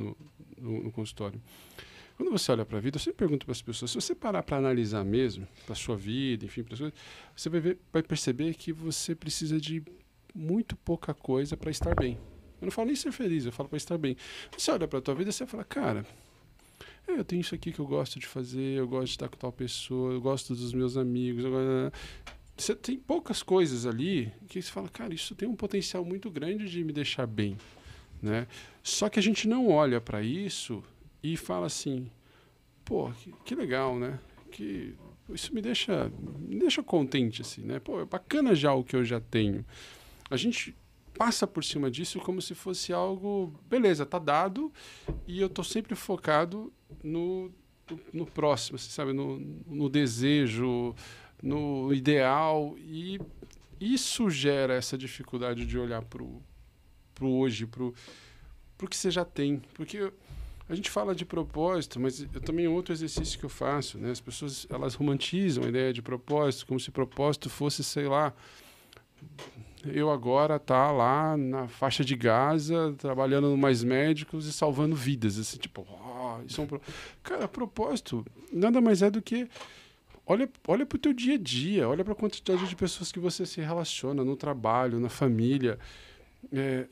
Speaker 4: no consultório. Quando você olha para a vida, eu sempre pergunto para as pessoas, se você parar para analisar mesmo, para a sua vida, enfim, para as coisas, você vai perceber que você precisa de muito pouca coisa para estar bem. Eu não falo nem ser feliz, eu falo para estar bem. Você olha para a tua vida e você fala, cara, eu tenho isso aqui que eu gosto de fazer, eu gosto de estar com tal pessoa, eu gosto dos meus amigos. Você tem poucas coisas ali que você fala, cara, isso tem um potencial muito grande de me deixar bem, né? Só que a gente não olha para isso e fala assim, pô, que legal, né? Que isso me deixa contente, assim, né? Pô, é bacana já o que eu já tenho. A gente passa por cima disso como se fosse algo, beleza, tá dado, e eu tô sempre focado no próximo, assim, sabe? No desejo, no ideal. E isso gera essa dificuldade de olhar pro hoje, pro que você já tem. Porque a gente fala de propósito, mas eu também outro exercício que eu faço, né? As pessoas, elas romantizam a ideia de propósito, como se propósito fosse, sei lá, eu agora tá lá na faixa de Gaza, trabalhando no Mais Médicos e salvando vidas, assim, tipo, isso é cara, propósito nada mais é do que olha pro teu dia a dia, olha para a quantidade de pessoas que você se relaciona no trabalho, na família.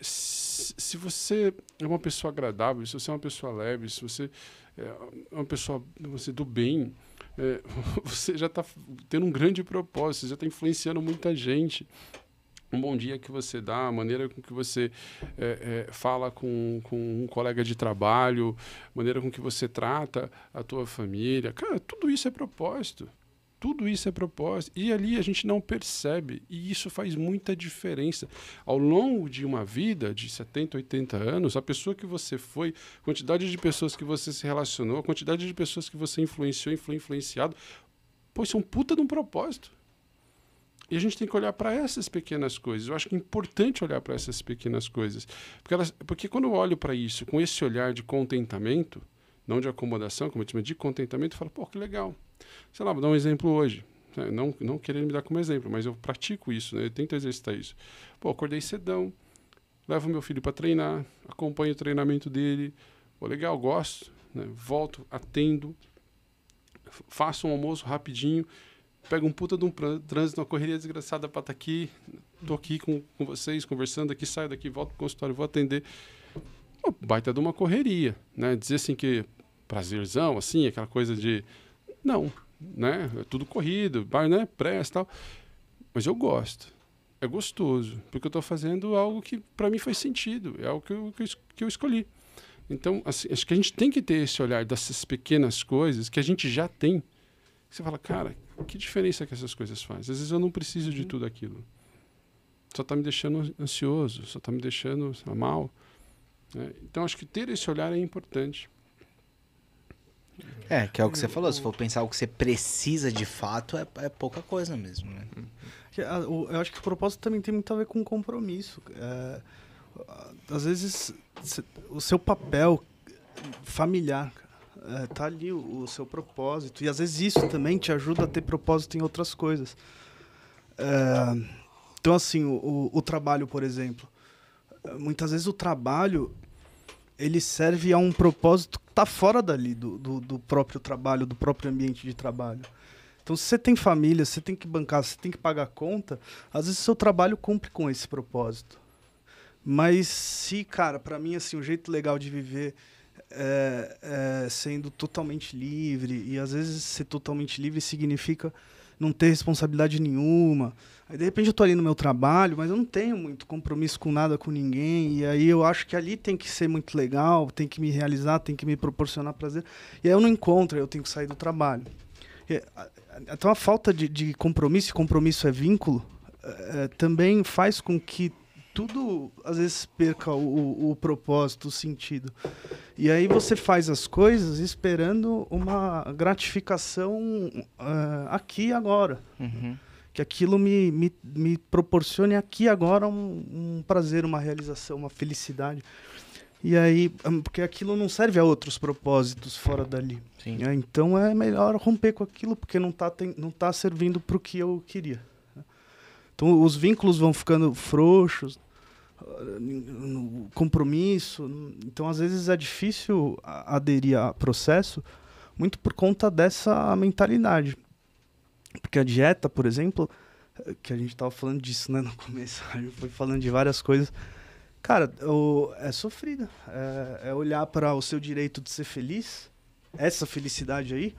Speaker 4: Se você é uma pessoa agradável, se você é uma pessoa leve, se você é uma pessoa do bem, você já está tendo um grande propósito, você já está influenciando muita gente. Um bom dia que você dá, a maneira com que você fala com um colega de trabalho, a maneira com que você trata a tua família. Cara, tudo isso é propósito. Tudo isso é propósito. E ali a gente não percebe. E isso faz muita diferença. Ao longo de uma vida de 70, 80 anos, a pessoa que você foi, a quantidade de pessoas que você se relacionou, a quantidade de pessoas que você influenciou e foi influenciado, isso é um puta de um propósito. E a gente tem que olhar para essas pequenas coisas. Eu acho que é importante olhar para essas pequenas coisas. Porque quando eu olho para isso com esse olhar de contentamento, não de acomodação, como eu disse, mas de contentamento, eu falo, que legal. Sei lá, vou dar um exemplo hoje. Não querendo me dar como exemplo, mas eu pratico isso, né? Eu tento exercitar isso. Acordei cedão, levo meu filho para treinar, acompanho o treinamento dele. Legal, gosto, né? Volto, atendo, faço um almoço rapidinho, pego um puta de um trânsito, uma correria desgraçada para estar aqui, tô aqui com vocês, conversando aqui, saio daqui, volto pro consultório, vou atender. Baita de uma correria, né? Dizer assim que prazerzão, assim, aquela coisa de... Não, né? É tudo corrido, né? Pressa e tal. Mas eu gosto. É gostoso, porque eu estou fazendo algo que para mim faz sentido, é algo que eu escolhi. Então, assim, acho que a gente tem que ter esse olhar dessas pequenas coisas que a gente já tem. Você fala, cara, que diferença que essas coisas fazem? Às vezes eu não preciso de tudo aquilo. Só está me deixando ansioso, só está me deixando mal. Então, acho que ter esse olhar é importante.
Speaker 1: Que é o que você falou. Se for pensar o que você precisa de fato, é pouca coisa mesmo, né?
Speaker 2: Eu acho que o propósito também tem muito a ver com compromisso. Às vezes, o seu papel familiar, tá ali o seu propósito. E às vezes isso também te ajuda a ter propósito em outras coisas. Então, assim, o trabalho, por exemplo. Muitas vezes o trabalho ele serve a um propósito que está fora dali do próprio trabalho, do próprio ambiente de trabalho. Então, se você tem família, você tem que bancar, você tem que pagar conta, às vezes o seu trabalho cumpre com esse propósito. Mas se, cara, para mim, assim, um jeito legal de viver sendo totalmente livre, e às vezes ser totalmente livre significa não ter responsabilidade nenhuma. Aí, de repente, eu tô ali no meu trabalho, mas eu não tenho muito compromisso com nada, com ninguém. E aí eu acho que ali tem que ser muito legal, tem que me realizar, tem que me proporcionar prazer. E aí eu não encontro, aí eu tenho que sair do trabalho. Então, a falta de compromisso, e compromisso é vínculo, também faz com que tudo, às vezes, perca o propósito, o sentido. E aí você faz as coisas esperando uma gratificação aqui e agora.
Speaker 1: Uhum.
Speaker 2: Que aquilo me proporcione aqui e agora um prazer, uma realização, uma felicidade. E aí, porque aquilo não serve a outros propósitos fora dali.
Speaker 1: Sim.
Speaker 2: Então é melhor romper com aquilo, porque não tá servindo para o que eu queria. Então os vínculos vão ficando frouxos, no compromisso. Então às vezes é difícil aderir a processo muito por conta dessa mentalidade. Porque a dieta, por exemplo, que a gente estava falando disso, né, no começo, a gente foi falando de várias coisas. Cara, é sofrida. É olhar para o seu direito de ser feliz, essa felicidade aí,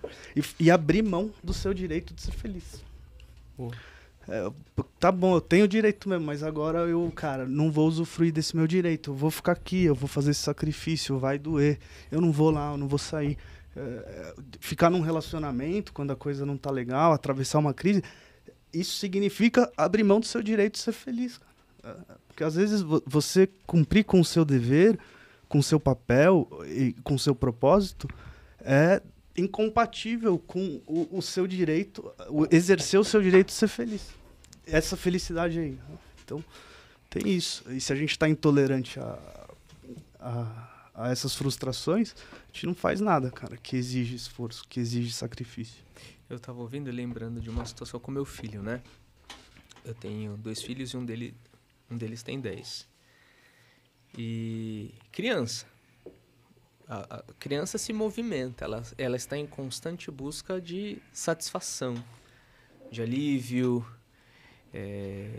Speaker 2: e abrir mão do seu direito de ser feliz. Tá bom, eu tenho direito mesmo, mas agora eu, cara, não vou usufruir desse meu direito. Eu vou ficar aqui, eu vou fazer esse sacrifício, vai doer. Eu não vou lá, eu não vou sair. Ficar num relacionamento quando a coisa não tá legal, atravessar uma crise, isso significa abrir mão do seu direito de ser feliz, cara. Porque às vezes você cumprir com o seu dever, com o seu papel e com o seu propósito é incompatível com o seu direito, exercer o seu direito de ser feliz. Essa felicidade aí. Então, tem isso. E se a gente está intolerante a essas frustrações, a gente não faz nada, cara, que exige esforço, que exige sacrifício.
Speaker 3: Eu tava ouvindo e lembrando de uma situação com meu filho, né? Eu tenho 2 filhos e um deles tem 10. E criança. A criança se movimenta, ela está em constante busca de satisfação, de alívio,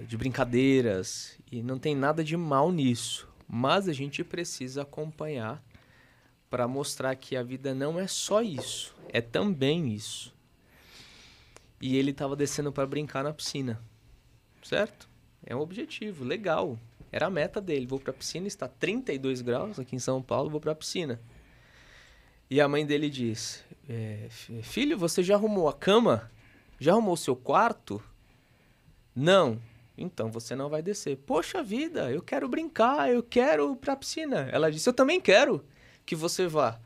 Speaker 3: de brincadeiras, e não tem nada de mal nisso. Mas a gente precisa acompanhar para mostrar que a vida não é só isso, é também isso. E ele estava descendo para brincar na piscina, certo? É um objetivo, legal. Era a meta dele. Vou para a piscina, está 32 graus aqui em São Paulo, vou para a piscina. E a mãe dele diz, filho, você já arrumou a cama? Já arrumou o seu quarto? Não. Então você não vai descer. Poxa vida, eu quero brincar, eu quero ir para a piscina. Ela disse, eu também quero que você vá.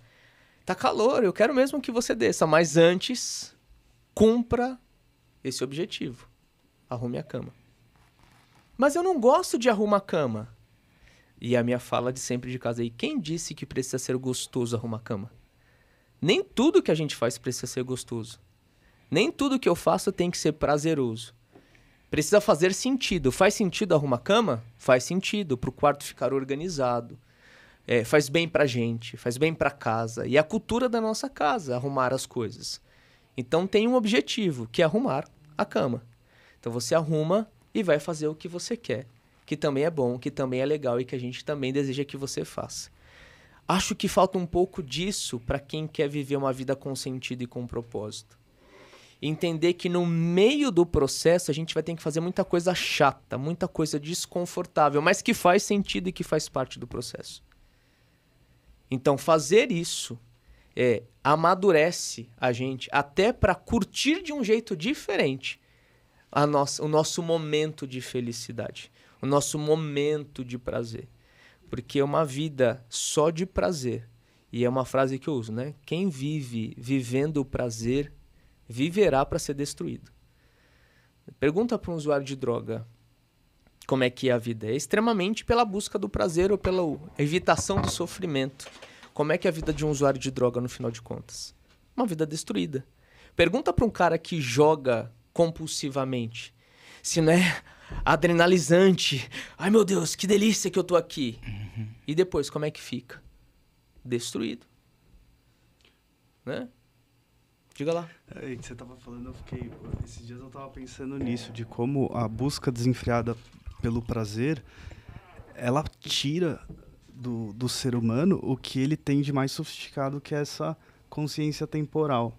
Speaker 3: Tá calor, eu quero mesmo que você desça, mas antes, cumpra esse objetivo. Arrume a cama. Mas eu não gosto de arrumar a cama. E a minha fala de sempre de casa aí, quem disse que precisa ser gostoso arrumar a cama? Nem tudo que a gente faz precisa ser gostoso. Nem tudo que eu faço tem que ser prazeroso. Precisa fazer sentido. Faz sentido arrumar a cama? Faz sentido, para o quarto ficar organizado. Faz bem pra gente, faz bem pra casa. E a cultura da nossa casa, arrumar as coisas. Então tem um objetivo, que é arrumar a cama. Então você arruma e vai fazer o que você quer. Que também é bom, que também é legal e que a gente também deseja que você faça. Acho que falta um pouco disso para quem quer viver uma vida com sentido e com propósito. Entender que no meio do processo a gente vai ter que fazer muita coisa chata, muita coisa desconfortável, mas que faz sentido e que faz parte do processo. Então fazer isso amadurece a gente até para curtir de um jeito diferente o nosso momento de felicidade, o nosso momento de prazer. Porque é uma vida só de prazer. E é uma frase que eu uso, né? Quem vive vivendo o prazer, viverá para ser destruído. Pergunta para um usuário de droga como é que é a vida. É extremamente pela busca do prazer ou pela evitação do sofrimento. Como é que é a vida de um usuário de droga no final de contas? Uma vida destruída. Pergunta para um cara que joga compulsivamente se não é adrenalizante. Ai meu Deus, que delícia que eu tô aqui. Uhum. E depois, como é que fica? Destruído. Né? Diga lá.
Speaker 2: Você tava falando, esses dias eu tava pensando nisso, de como a busca desenfreada pelo prazer, ela tira do ser humano o que ele tem de mais sofisticado, que é essa consciência temporal.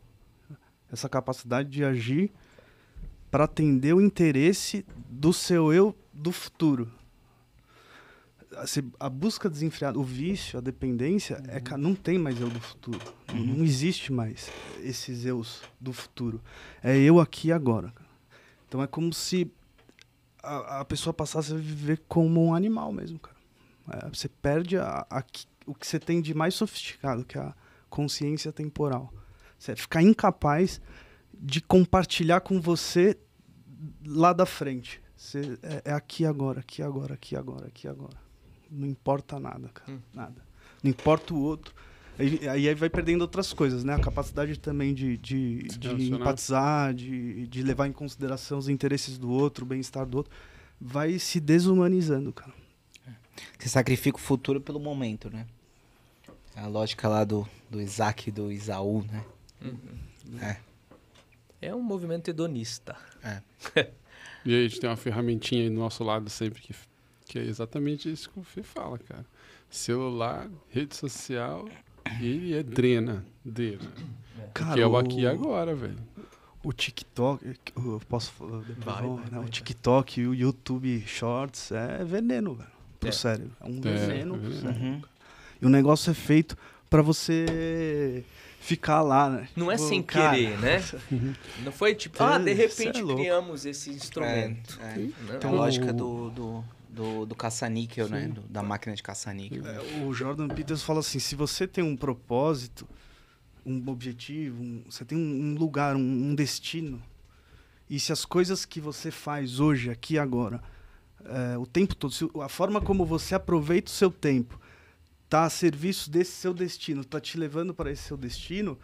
Speaker 2: Essa capacidade de agir para atender o interesse do seu eu do futuro. A busca desenfreada, o vício, a dependência, não tem mais eu do futuro. Não existe mais esses eus do futuro. É eu aqui e agora. Então é como se a pessoa passasse a viver como um animal mesmo, cara. Você perde o que você tem de mais sofisticado, que é a consciência temporal. Você ficar incapaz de compartilhar com você lá da frente. Você é aqui agora, aqui agora, aqui agora, aqui agora. Não importa nada, cara. Nada. Não importa o outro. Aí vai perdendo outras coisas, né? A capacidade também de empatizar, de levar em consideração os interesses do outro, o bem-estar do outro. Vai se desumanizando, cara.
Speaker 1: Você sacrifica o futuro pelo momento, né? É a lógica lá do Isaac e do Isaú, né?
Speaker 3: Uhum. É um movimento hedonista.
Speaker 4: E aí a gente tem uma ferramentinha aí do nosso lado sempre que é exatamente isso que o Fê fala, cara. Celular, rede social, ele drena.
Speaker 2: Cara,
Speaker 4: que é o aqui e agora, velho.
Speaker 2: O TikTok, eu posso falar depois, o TikTok e o YouTube Shorts é veneno, velho, pro cérebro. É um veneno pro cérebro. E o negócio é feito pra você ficar lá, né?
Speaker 3: Não é sem querer, né? Não foi tipo, de repente criamos esse instrumento.
Speaker 1: Tem a lógica do caça-níquel, né? Da máquina de caça-níquel.
Speaker 2: O Jordan Peterson fala assim, se você tem um propósito, um objetivo, você tem um lugar, um destino. E se as coisas que você faz hoje, aqui e agora, o tempo todo, a forma como você aproveita o seu tempo, tá a serviço desse seu destino, tá te levando para esse seu destino,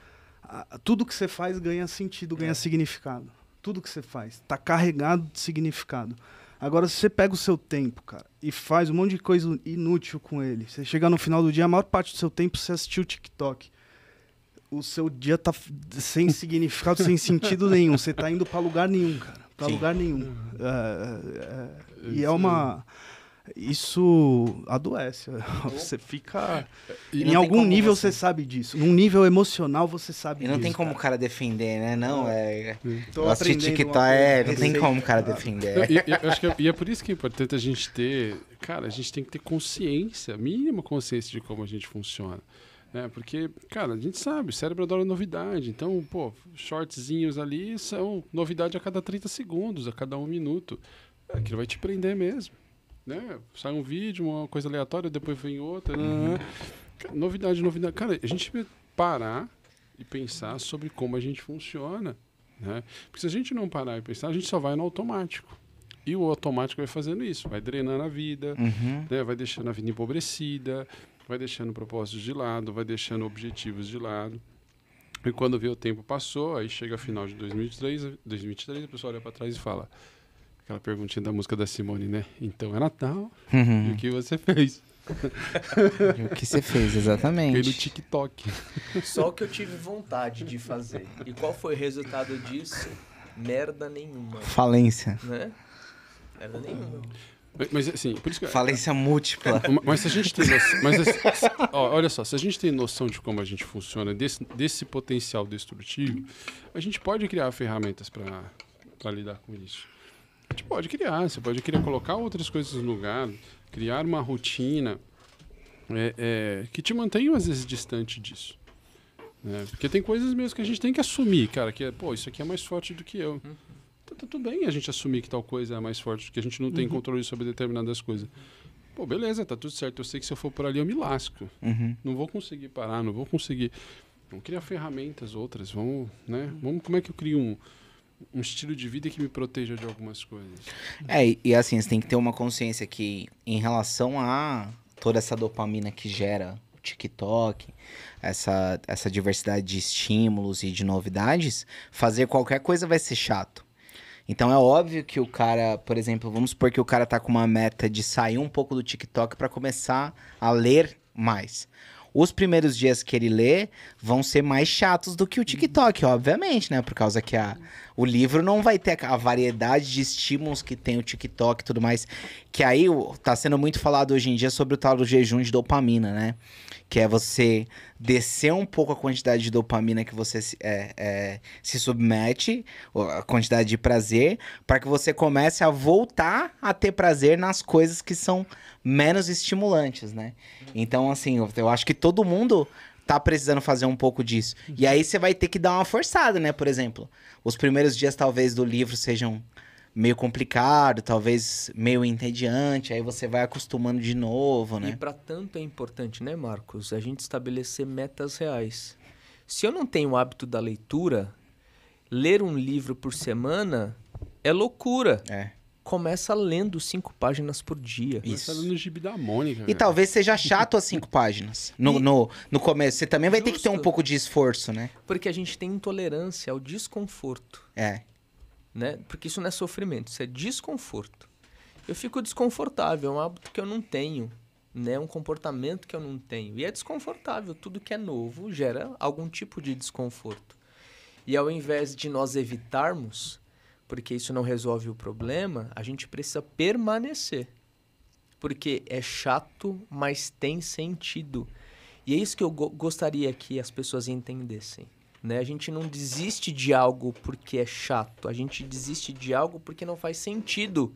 Speaker 2: tudo que você faz ganha sentido, ganha significado. Tudo que você faz tá carregado de significado. Agora, se você pega o seu tempo, cara, e faz um monte de coisa inútil com ele, você chega no final do dia, a maior parte do seu tempo você assistiu o TikTok. O seu dia tá sem significado, sem sentido nenhum. Você tá indo pra lugar nenhum, cara. Pra lugar nenhum. E é uma... Isso adoece. Você fica... Em algum nível você sabe disso. Num nível emocional você sabe disso.
Speaker 1: E não tem como o cara defender, né? Não,
Speaker 2: Tô
Speaker 1: assistir TikTok, não tem como o cara defender.
Speaker 4: Eu acho que é por isso que é importante a gente ter... Cara, a gente tem que ter consciência, mínima consciência de como a gente funciona. Né? Porque, cara, a gente sabe, o cérebro adora novidade. Então, pô, shortzinhos ali são novidade a cada 30 segundos, a cada 1 minuto. Aquilo vai te prender mesmo. Né? Sai um vídeo, uma coisa aleatória, depois vem outra. Novidade. Cara, a gente vai parar e pensar sobre como a gente funciona. Né? Porque se a gente não parar e pensar, a gente só vai no automático. E o automático vai fazendo isso, vai drenando a vida, né? Vai deixando a vida empobrecida, vai deixando propósitos de lado, vai deixando objetivos de lado. E quando vê o tempo passou, aí chega a final de 2023, a pessoa olha para trás e fala... Aquela perguntinha da música da Simone, né? Então é Natal, e o que você fez?
Speaker 1: E o que você fez, exatamente.
Speaker 4: Pelo TikTok.
Speaker 3: Só o que eu tive vontade de fazer. E qual foi o resultado disso? Merda nenhuma.
Speaker 1: Falência.
Speaker 3: Né? Merda nenhuma.
Speaker 4: Mas assim, por isso que...
Speaker 1: Falência múltipla.
Speaker 4: Mas se a gente tem noção... olha só, se a gente tem noção de como a gente funciona, desse potencial destrutivo, a gente pode criar ferramentas para lidar com isso. A gente pode criar, você pode querer colocar outras coisas no lugar, criar uma rotina que te mantenha, às vezes, distante disso. Né? Porque tem coisas mesmo que a gente tem que assumir, cara, que isso aqui é mais forte do que eu. Então, tá tudo bem a gente assumir que tal coisa é mais forte, que a gente não tem controle sobre determinadas coisas. Pô, beleza, tá tudo certo. Eu sei que se eu for por ali eu me lasco. Não vou conseguir parar, não vou conseguir... Vamos criar ferramentas outras, vamos, né? Como é que eu crio um estilo de vida que me proteja de algumas coisas?
Speaker 1: E assim, você tem que ter uma consciência que em relação a toda essa dopamina que gera o TikTok, essa diversidade de estímulos e de novidades, fazer qualquer coisa vai ser chato. Então é óbvio que o cara, por exemplo, vamos supor que o cara tá com uma meta de sair um pouco do TikTok para começar a ler mais. Os primeiros dias que ele lê vão ser mais chatos do que o TikTok, obviamente, né? Por causa que o livro não vai ter a variedade de estímulos que tem o TikTok e tudo mais. Que aí tá sendo muito falado hoje em dia sobre o tal do jejum de dopamina, né? Que é você descer um pouco a quantidade de dopamina que você se submete, a quantidade de prazer, para que você comece a voltar a ter prazer nas coisas que são menos estimulantes, né? Então, assim, eu acho que todo mundo tá precisando fazer um pouco disso. E aí você vai ter que dar uma forçada, né? Por exemplo, os primeiros dias talvez do livro sejam meio complicado, talvez meio entediante, aí você vai acostumando de novo, né?
Speaker 3: E para tanto é importante, né, Marcos, a gente estabelecer metas reais. Se eu não tenho o hábito da leitura, ler um livro por semana é loucura. Começa lendo 5 páginas por dia.
Speaker 4: Começa lendo o gibi da Mônica.
Speaker 1: E talvez seja chato as 5 páginas. No começo, você também vai ter que ter um pouco de esforço, né?
Speaker 3: Porque a gente tem intolerância ao desconforto. Né? Porque isso não é sofrimento, isso é desconforto. Eu fico desconfortável, é um hábito que eu não tenho, né? Um comportamento que eu não tenho. E é desconfortável, tudo que é novo gera algum tipo de desconforto. E ao invés de nós evitarmos, porque isso não resolve o problema, a gente precisa permanecer. Porque é chato, mas tem sentido. E é isso que eu gostaria que as pessoas entendessem. Né? A gente não desiste de algo porque é chato. A gente desiste de algo porque não faz sentido.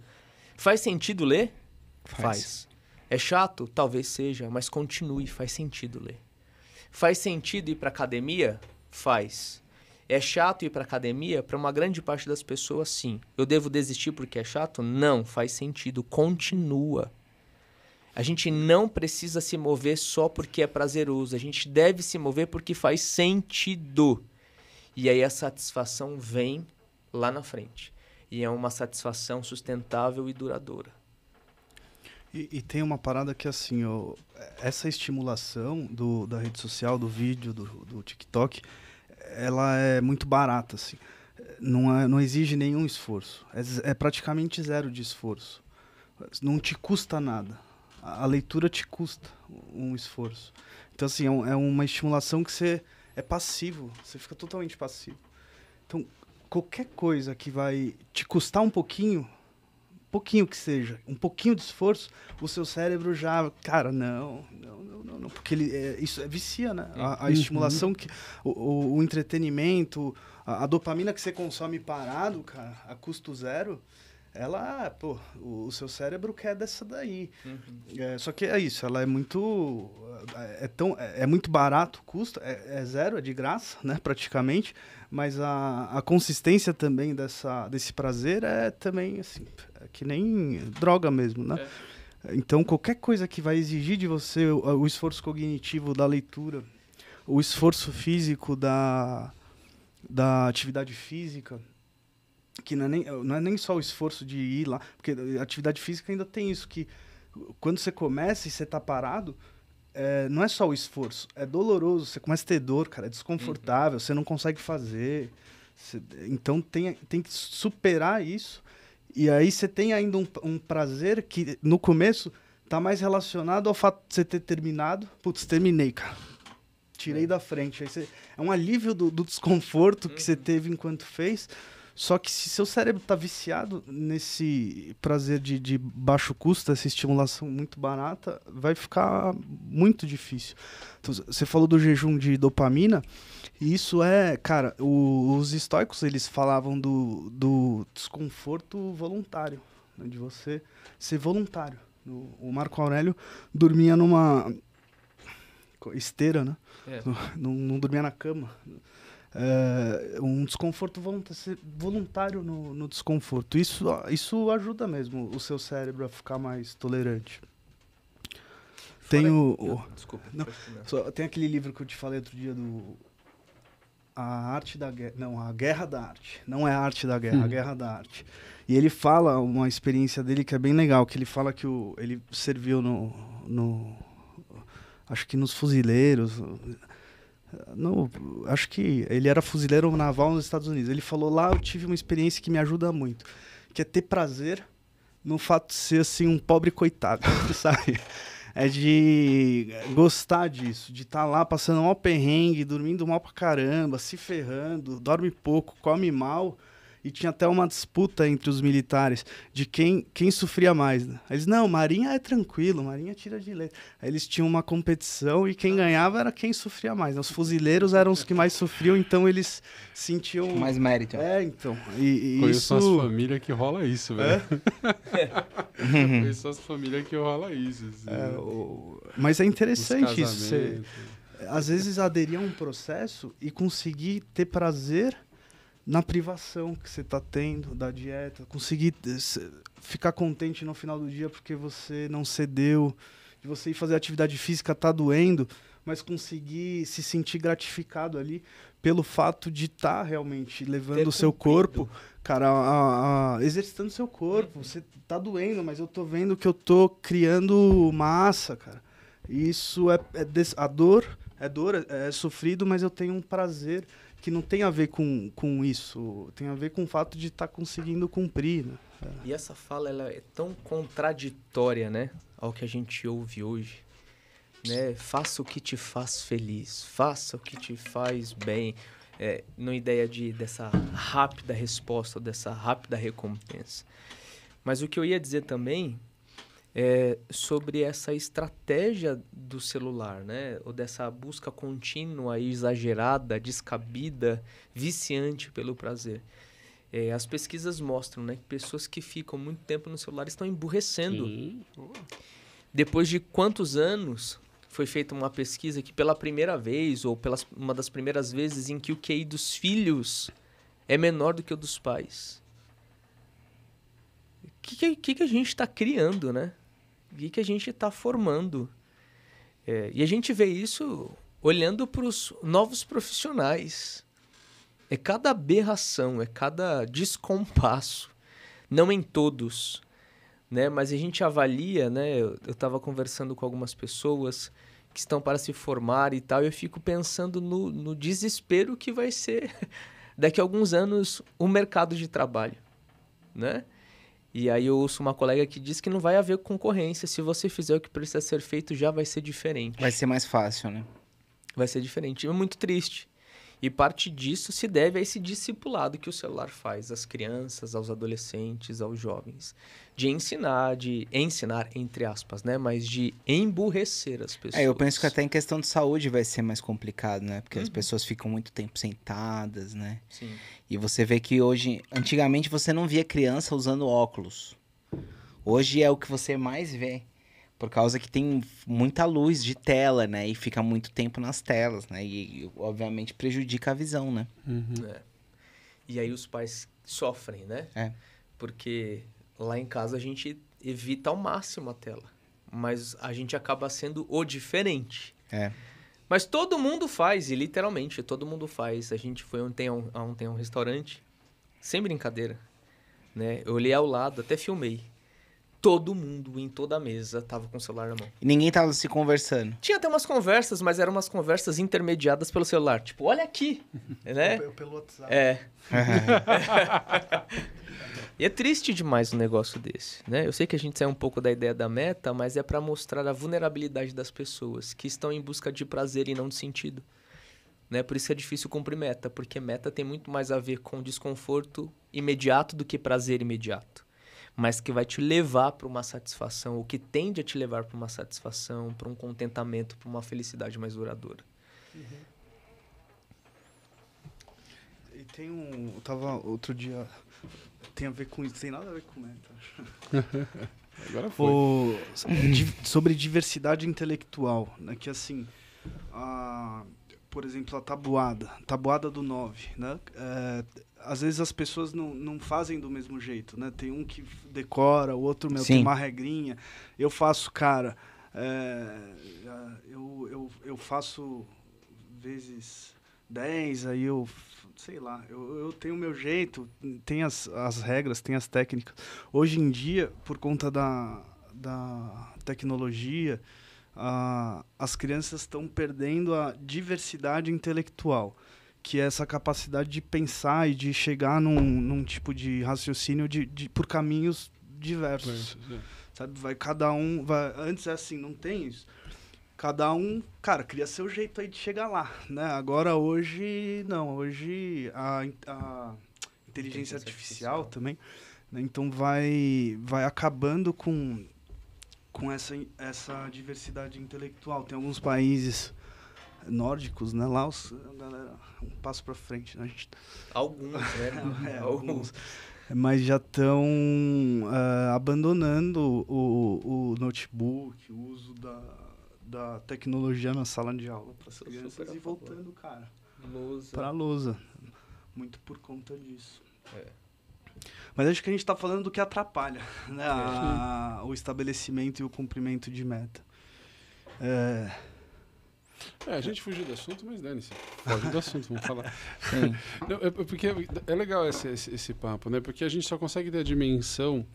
Speaker 3: Faz sentido ler? Faz. É chato? Talvez seja, mas continue. Faz sentido ler. Faz sentido ir para academia? Faz. É chato ir para academia? Para uma grande parte das pessoas, sim. Eu devo desistir porque é chato? Não. Faz sentido. Continua. A gente não precisa se mover só porque é prazeroso. A gente deve se mover porque faz sentido. E aí a satisfação vem lá na frente. E é uma satisfação sustentável e duradoura.
Speaker 2: E tem uma parada que, assim, essa estimulação da rede social, do vídeo, do TikTok, ela é muito barata, assim. Não exige nenhum esforço. É praticamente zero de esforço. Não te custa nada. A leitura te custa um esforço. Então, assim, é uma estimulação que você é passivo. Você fica totalmente passivo. Então, qualquer coisa que vai te custar um pouquinho que seja, um pouquinho de esforço, o seu cérebro já, cara, não, porque isso vicia, né? A estimulação, o entretenimento, a dopamina que você consome parado, cara, a custo zero, o seu cérebro quer dessa daí. Só que é isso, ela é muito, é muito barato o custo, é zero, é de graça, né, praticamente, mas a consistência também desse prazer é também, assim, que nem droga mesmo, né? Então, qualquer coisa que vai exigir de você o esforço cognitivo da leitura, o esforço físico da atividade física, que não é nem só o esforço de ir lá, porque a atividade física ainda tem isso, que quando você começa e você tá parado, não é só o esforço, é doloroso, você começa a ter dor, cara, é desconfortável, você não consegue fazer, então tem que superar isso, e aí você tem ainda um prazer que no começo tá mais relacionado ao fato de você ter terminado, putz, terminei, cara, tirei da frente, aí é um alívio do desconforto que você teve enquanto fez. Só que se seu cérebro está viciado nesse prazer de baixo custo, essa estimulação muito barata, vai ficar muito difícil. Então, você falou do jejum de dopamina, e isso cara, os estoicos, eles falavam do desconforto voluntário, né, de você ser voluntário. O Marco Aurélio dormia numa esteira, né? Não dormia na cama. Um desconforto voluntário no desconforto. Isso ajuda mesmo o seu cérebro a ficar mais tolerante.
Speaker 3: Desculpa.
Speaker 2: Tem aquele livro que eu te falei outro dia A Arte da Guerra. Não, A Guerra da Arte. Não é a Arte da Guerra, A Guerra da Arte. E ele fala uma experiência dele que é bem legal, que ele fala que ele serviu acho que nos fuzileiros. Acho que ele era fuzileiro naval nos Estados Unidos. Ele falou, lá eu tive uma experiência que me ajuda muito, que é ter prazer no fato de ser assim um pobre coitado, sabe? É de gostar disso, de estar lá passando mal perrengue, dormindo mal pra caramba, se ferrando, dorme pouco, come mal. E tinha até uma disputa entre os militares de quem sofria mais, né? Eles, não, Marinha é tranquilo, Marinha tira de letra. Aí eles tinham uma competição e quem ganhava era quem sofria mais, né? Os fuzileiros eram os que mais sofriam, então eles sentiam...
Speaker 1: Mais mérito.
Speaker 2: Então.
Speaker 4: Conheço umas famílias que rola isso, velho. Conheço as famílias que rola isso. Assim,
Speaker 2: mas é interessante isso. Você, às vezes, aderir a um processo e conseguir ter prazer na privação que você está tendo da dieta, conseguir ficar contente no final do dia porque você não cedeu, de você ir fazer atividade física tá doendo, mas conseguir se sentir gratificado ali pelo fato de estar realmente levando o seu corpo, cara, exercitando o seu corpo. Você tá doendo, mas eu tô vendo que eu tô criando massa, cara. Isso a dor é sofrido, mas eu tenho um prazer que não tem a ver com isso, tem a ver com o fato de estar conseguindo cumprir, né?
Speaker 3: E essa fala, ela é tão contraditória, né, ao que a gente ouve hoje, né? Faça o que te faz feliz, faça o que te faz bem, na ideia dessa rápida resposta, dessa rápida recompensa. Mas o que eu ia dizer também sobre essa estratégia do celular, né? Ou dessa busca contínua, exagerada, descabida, viciante pelo prazer. As pesquisas mostram, né, que pessoas que ficam muito tempo no celular estão emburrecendo. Sim. Depois de quantos anos foi feita uma pesquisa que pela primeira vez, ou uma das primeiras vezes em que o QI dos filhos é menor do que o dos pais? O que a gente está criando, né? que a gente está formando. E a gente vê isso olhando para os novos profissionais. É cada aberração, é cada descompasso. Não em todos, né? Mas a gente avalia, né? Eu estava conversando com algumas pessoas que estão para se formar e tal, e eu fico pensando no desespero que vai ser daqui a alguns anos o mercado de trabalho, né? E aí eu ouço uma colega que diz que não vai haver concorrência. Se você fizer o que precisa ser feito, já vai ser diferente.
Speaker 1: Vai ser mais fácil, né?
Speaker 3: Vai ser diferente. É muito triste. E parte disso se deve a esse discipulado que o celular faz às crianças, aos adolescentes, aos jovens. De ensinar, entre aspas, né? Mas de emburrecer as pessoas.
Speaker 1: Eu penso que até em questão de saúde vai ser mais complicado, né? Porque as pessoas ficam muito tempo sentadas, né?
Speaker 3: Sim.
Speaker 1: E você vê que hoje... Antigamente você não via criança usando óculos. Hoje é o que você mais vê. Por causa que tem muita luz de tela, né? E fica muito tempo nas telas, né? E obviamente prejudica a visão, né?
Speaker 3: E aí os pais sofrem, né? Porque lá em casa a gente evita ao máximo a tela. Mas a gente acaba sendo o diferente. Mas todo mundo faz, e literalmente todo mundo faz. A gente foi ontem a um restaurante, sem brincadeira, né? Eu olhei ao lado, até filmei. Todo mundo, em toda a mesa, tava com o celular na mão.
Speaker 1: E ninguém tava se conversando.
Speaker 3: Tinha até umas conversas, mas eram umas conversas intermediadas pelo celular. Tipo, olha aqui, né?
Speaker 2: Pelo WhatsApp.
Speaker 3: E é triste demais um negócio desse, né? Eu sei que a gente sai um pouco da ideia da meta, mas é para mostrar a vulnerabilidade das pessoas que estão em busca de prazer e não de sentido. Né? Por isso que é difícil cumprir meta, porque meta tem muito mais a ver com desconforto imediato do que prazer imediato. Mas que vai te levar para uma satisfação, ou que tende a te levar para uma satisfação, para um contentamento, para uma felicidade mais duradoura.
Speaker 2: E tem eu tava outro dia, tem a ver com isso, tem nada a ver com meta, acho.
Speaker 4: Agora foi.
Speaker 2: Sobre diversidade intelectual, né? Que assim, por exemplo, a tabuada do 9, né? Às vezes as pessoas não fazem do mesmo jeito, né? Tem um que decora, o outro tem uma regrinha. Eu faço, cara, eu faço vezes 10, aí sei lá, eu tenho o meu jeito, tem as regras, tem as técnicas. Hoje em dia, por conta da tecnologia, as crianças estão perdendo a diversidade intelectual, que é essa capacidade de pensar e de chegar num tipo de raciocínio por caminhos diversos. Sabe? Antes é assim, não tem isso. Cada um, cara, cria seu jeito aí de chegar lá, né? Agora, hoje, não. Hoje, a inteligência artificial também, né? Então, vai acabando com essa diversidade intelectual. Tem alguns países nórdicos, né? Lá a galera um passo para frente, né? A gente...
Speaker 3: Alguns, né?
Speaker 2: Alguns. Mas já estão abandonando o notebook, o uso da tecnologia na sala de aula para as crianças e voltando, cara, para a lousa. Muito por conta disso. Mas acho que a gente está falando do que atrapalha, né? O estabelecimento e o cumprimento de meta.
Speaker 4: A gente fugiu do assunto, mas dane-se. Foge do assunto, vamos falar. Não, porque é legal esse papo, né? Porque a gente só consegue ter a dimensão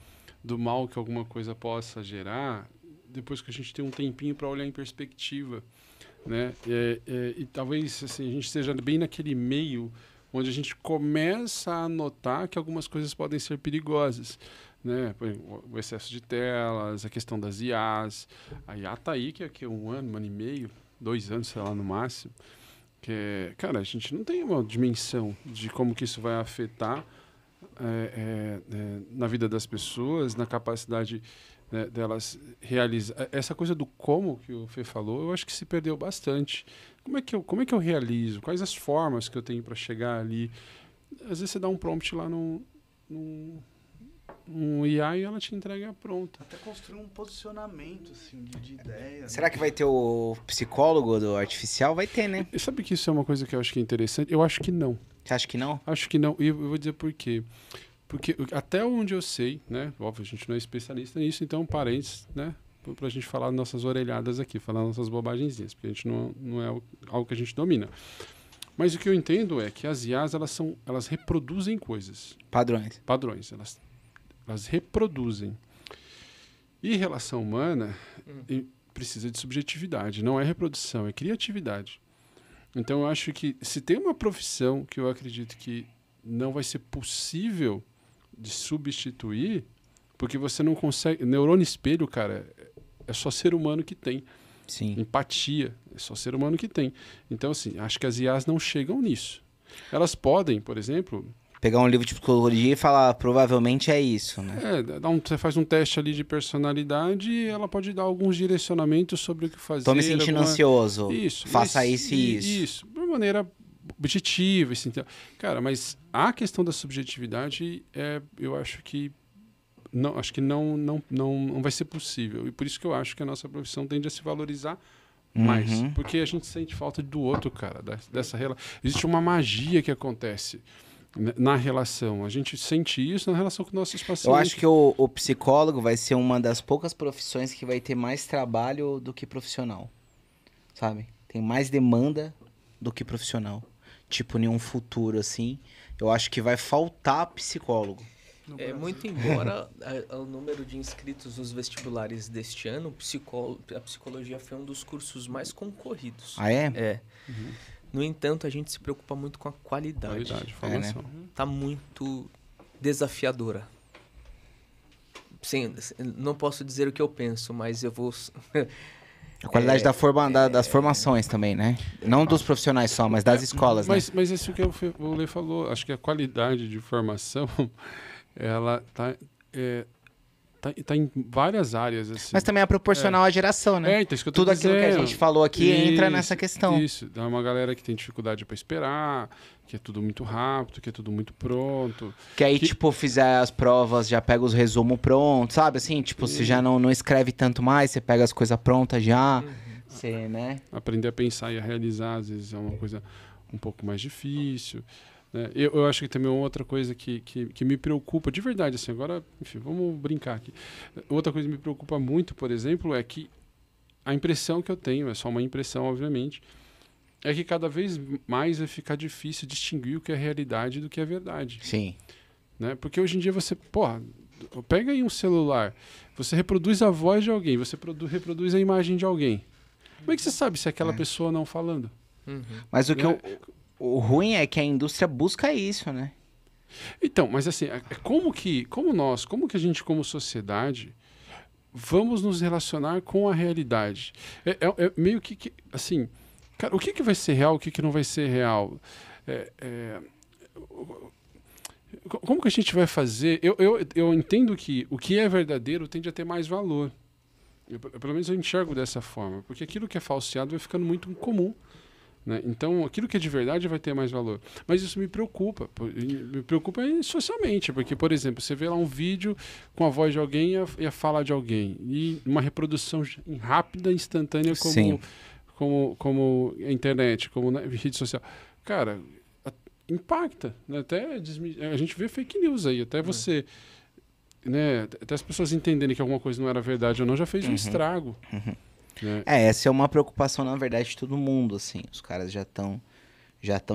Speaker 4: do mal que alguma coisa possa gerar depois que a gente tem um tempinho para olhar em perspectiva, né? E talvez assim, a gente esteja bem naquele meio onde a gente começa a notar que algumas coisas podem ser perigosas, né? O excesso de telas, a questão das IAs. A IA tá aí, que é 1 ano, 1 ano e meio, 2 anos, sei lá, no máximo. Cara, a gente não tem uma dimensão de como que isso vai afetar na vida das pessoas, na capacidade, né, delas realizar. Essa coisa do como que o Fê falou, eu acho que se perdeu bastante. Como é que eu realizo? Quais as formas que eu tenho para chegar ali? Às vezes você dá um prompt lá no IA e ela te entrega pronta.
Speaker 2: Até construir um posicionamento, assim, de ideia.
Speaker 1: Será que vai ter o psicólogo do artificial? Vai ter, né?
Speaker 4: E sabe que isso é uma coisa que eu acho que é interessante? Eu acho que não.
Speaker 1: Você acha que não?
Speaker 4: Acho que não. E eu vou dizer por quê. Porque até onde eu sei, né? Óbvio, a gente não é especialista nisso, então parênteses, né? pra gente falar nossas orelhadas aqui, falar nossas bobagenzinhas, porque a gente não é algo que a gente domina. Mas o que eu entendo é que as IAs, elas reproduzem coisas. Padrões. Elas reproduzem. E relação humana precisa de subjetividade. Não é reprodução, é criatividade. Então, eu acho que se tem uma profissão que eu acredito que não vai ser possível de substituir, porque você não consegue... Neurônio espelho, cara, é só ser humano que tem.
Speaker 1: Sim.
Speaker 4: Empatia, é só ser humano que tem. Então, assim, acho que as IAs não chegam nisso. Elas podem, por exemplo...
Speaker 1: Pegar um livro de psicologia e falar, provavelmente é isso, né?
Speaker 4: Você faz um teste ali de personalidade e ela pode dar alguns direcionamentos sobre o que fazer.
Speaker 1: Tô me sentindo ansioso.
Speaker 4: Isso.
Speaker 1: Faça isso e isso.
Speaker 4: Isso, de uma maneira objetiva. Assim, cara, mas a questão da subjetividade, eu acho que não vai ser possível. E por isso que eu acho que a nossa profissão tende a se valorizar mais. Porque a gente sente falta do outro, cara, dessa relação. Existe uma magia que acontece na relação. A gente sente isso na relação com nossos pacientes.
Speaker 1: Eu acho que o psicólogo vai ser uma das poucas profissões que vai ter mais trabalho do que profissional. Sabe? Tem mais demanda do que profissional. Tipo, em um futuro, assim, eu acho que vai faltar psicólogo.
Speaker 3: Muito embora o número de inscritos nos vestibulares deste ano, a psicologia foi um dos cursos mais concorridos.
Speaker 1: Ah, é?
Speaker 3: É. No entanto, a gente se preocupa muito com a qualidade.
Speaker 4: Formação.
Speaker 3: Tá muito desafiadora. Sim, não posso dizer o que eu penso, mas eu vou...
Speaker 1: A qualidade das formações também, né? Não dos profissionais só, mas das escolas, né?
Speaker 4: Mas isso que o Lê falou, acho que a qualidade de formação, ela tá em várias áreas, assim.
Speaker 1: Mas também é proporcional à geração, né?
Speaker 4: Então, isso que eu tô
Speaker 1: Tudo
Speaker 4: dizendo.
Speaker 1: aquilo que a gente falou aqui entra nessa questão.
Speaker 4: Isso, dá uma galera que tem dificuldade para esperar, que é tudo muito rápido, que é tudo muito pronto.
Speaker 1: Que aí, tipo, fizer as provas, já pega os resumos prontos, sabe? Assim, tipo, você já não escreve tanto mais, você pega as coisas prontas já, você, né?
Speaker 4: Aprender a pensar e a realizar, às vezes, é uma coisa um pouco mais difícil. Eu acho que também outra coisa que me preocupa, de verdade, assim, agora, enfim, vamos brincar aqui. Outra coisa que me preocupa muito, por exemplo, é que a impressão que eu tenho, é só uma impressão, obviamente, é que cada vez mais vai ficar difícil distinguir o que é realidade do que é verdade.
Speaker 1: Sim.
Speaker 4: Né? Porque hoje em dia você, pega aí um celular, você reproduz a voz de alguém, você reproduz a imagem de alguém. Como é que você sabe se é aquela pessoa não falando?
Speaker 1: Mas o ruim é que a indústria busca isso, né?
Speaker 4: Então, mas assim, como que a gente como sociedade vamos nos relacionar com a realidade? É meio que, assim, cara, o que vai ser real, o que não vai ser real? Como que a gente vai fazer? Eu entendo que o que é verdadeiro tende a ter mais valor. Pelo menos eu enxergo dessa forma, porque aquilo que é falseado vai ficando muito comum. Né? Então, aquilo que é de verdade vai ter mais valor. Mas isso me preocupa. Me preocupa socialmente, porque, por exemplo, você vê lá um vídeo com a voz de alguém e a fala de alguém. E uma reprodução rápida, instantânea, como a internet, como na rede social. Cara, impacta. Né? Até a gente vê fake news aí. Até você... Né? Até as pessoas entenderem que alguma coisa não era verdade ou não, já fez um estrago. Né?
Speaker 1: Essa é uma preocupação, na verdade, de todo mundo, assim. Os caras já estão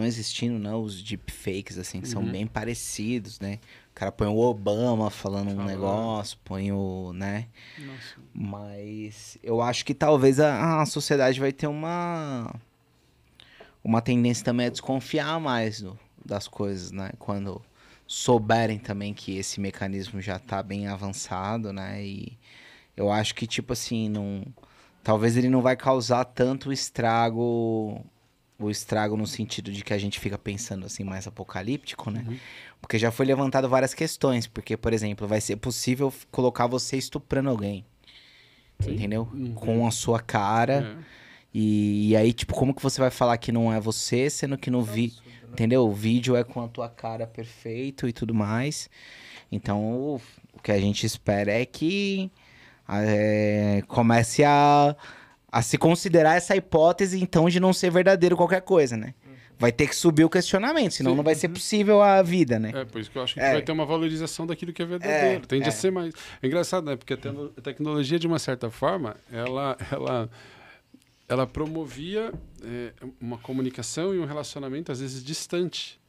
Speaker 1: existindo, né? Os deepfakes, assim, que são bem parecidos, né? O cara põe o Obama falando um negócio, põe o, né?
Speaker 4: Nossa.
Speaker 1: Mas eu acho que talvez a sociedade vai ter uma tendência também a desconfiar mais das coisas, né? Quando souberem também que esse mecanismo já tá bem avançado, né? E eu acho que, tipo assim, talvez ele não vai causar tanto estrago no sentido de que a gente fica pensando assim mais apocalíptico, né? Porque já foi levantado várias questões, porque, por exemplo, vai ser possível colocar você estuprando alguém, entendeu? Com a sua cara, e aí, tipo, como que você vai falar que não é você, sendo que entendeu? O vídeo é com a tua cara perfeito e tudo mais. Então, o que a gente espera é que comece a se considerar essa hipótese, então, de não ser verdadeiro qualquer coisa, né? vai ter que subir o questionamento, senão não vai ser possível a vida, né?
Speaker 4: Por isso que eu acho que vai ter uma valorização daquilo que é verdadeiro. Tende a ser mais... É engraçado, né? Porque a tecnologia, de uma certa forma, ela promovia uma comunicação e um relacionamento, às vezes, distante.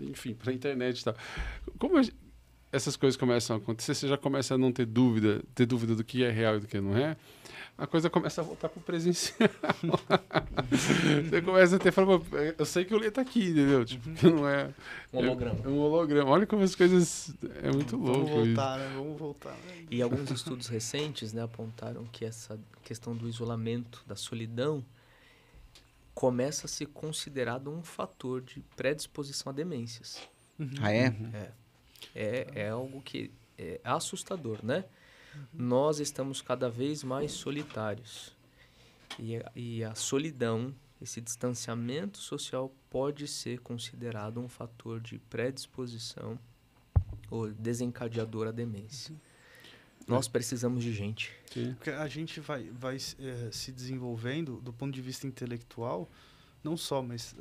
Speaker 4: Enfim, para a internet e tal. Como essas coisas começam a acontecer, você já começa a não ter dúvida do que é real e do que não é, a coisa começa a voltar pro presencial. Você começa a ter, fala, eu sei que o Lê tá aqui, entendeu? Tipo, que não é...
Speaker 3: Um holograma.
Speaker 4: É um holograma. Olha como as coisas... É muito louco
Speaker 2: Vamos voltar.
Speaker 3: E alguns estudos recentes, né, apontaram que essa questão do isolamento, da solidão, começa a ser considerado um fator de predisposição a demências.
Speaker 1: Ah, é?
Speaker 3: É algo que é assustador, né? Nós estamos cada vez mais solitários. E a solidão, esse distanciamento social pode ser considerado um fator de predisposição ou desencadeador à demência. Nós precisamos de gente.
Speaker 4: Sim.
Speaker 2: Porque a gente vai se desenvolvendo do ponto de vista intelectual, não só, mas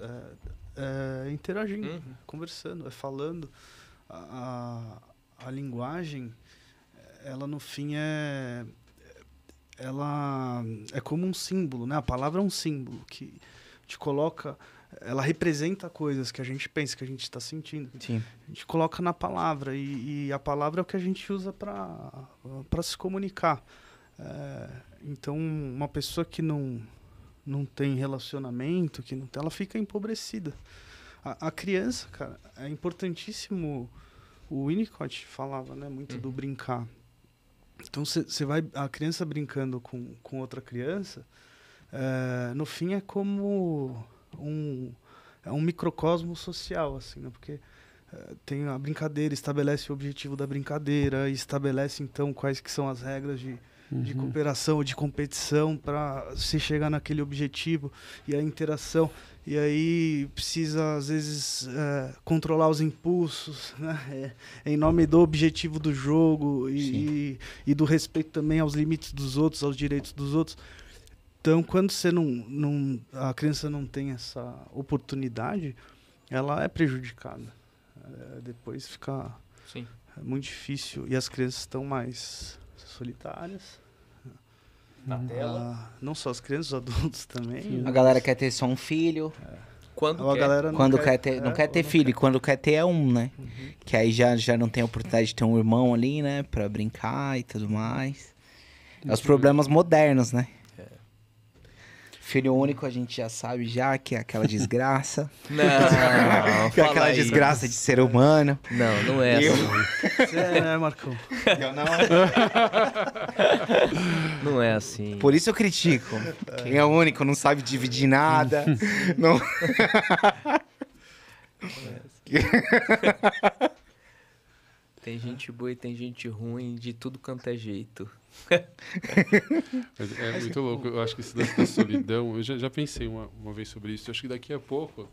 Speaker 2: interagindo, conversando, falando. A linguagem, ela no fim ela é como um símbolo, né? A palavra é um símbolo que te coloca, ela representa coisas que a gente pensa, que a gente está sentindo.
Speaker 1: Sim.
Speaker 2: A gente coloca na palavra e a palavra é o que a gente usa para se comunicar. Então, uma pessoa que não tem relacionamento, que não tem, ela fica empobrecida. A criança, cara, é importantíssimo. O Winnicott falava, né, muito do brincar. Então, você vai a criança brincando com outra criança, no fim é como um microcosmo social, assim, né? Porque tem a brincadeira, estabelece o objetivo da brincadeira, estabelece, então, quais que são as regras de cooperação ou de competição para se chegar naquele objetivo e a interação. E aí precisa, às vezes, controlar os impulsos, né? Em nome do objetivo do jogo e do respeito também aos limites dos outros, aos direitos dos outros. Então, quando você a criança não tem essa oportunidade, ela é prejudicada. Depois fica muito difícil. E as crianças estão mais solitárias.
Speaker 3: Na tela.
Speaker 2: Não só as crianças, os adultos também.
Speaker 1: A galera quer ter só um filho.
Speaker 3: Quando
Speaker 2: A
Speaker 3: quer.
Speaker 2: galera
Speaker 1: Não quer ter filho. E quando quer ter é um, né? Que aí já não tem a oportunidade de ter um irmão ali, né? Pra brincar e tudo mais. É os problemas modernos, né? Filho único a gente já sabe que é aquela desgraça.
Speaker 3: Não,
Speaker 1: Que é aquela desgraça de ser humano.
Speaker 3: Não é assim.
Speaker 2: Você né, Marcão?
Speaker 1: Eu não.
Speaker 3: Não é assim.
Speaker 1: Por isso eu critico. Quem é único não sabe dividir nada. Não...
Speaker 3: Tem gente boa e tem gente ruim de tudo quanto é jeito.
Speaker 4: Mas é muito louco. Eu acho que esse lance da solidão... Eu já pensei uma vez sobre isso. Eu acho que daqui a pouco,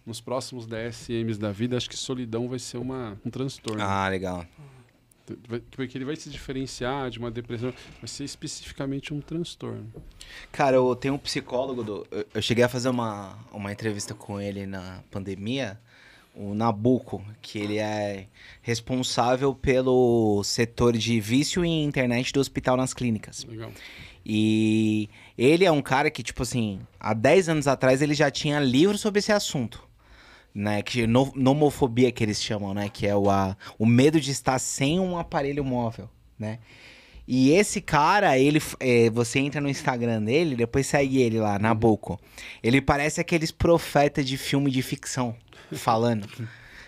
Speaker 4: nos próximos DSMs da vida, acho que solidão vai ser um transtorno.
Speaker 1: Ah, legal.
Speaker 4: Porque ele vai se diferenciar de uma depressão. Vai ser especificamente um transtorno.
Speaker 1: Cara, eu tenho um psicólogo... Eu cheguei a fazer uma entrevista com ele na pandemia... O Nabuco, que ele é responsável pelo setor de vício em internet do Hospital nas Clínicas.
Speaker 4: Legal.
Speaker 1: E ele é um cara que, tipo assim, há 10 anos atrás ele já tinha livro sobre esse assunto. Né? Que, nomofobia que eles chamam, né? Que é o medo de estar sem um aparelho móvel, né? E esse cara, você entra no Instagram dele, depois segue ele lá, Nabuco. Ele parece aqueles profetas de filme de ficção. Falando,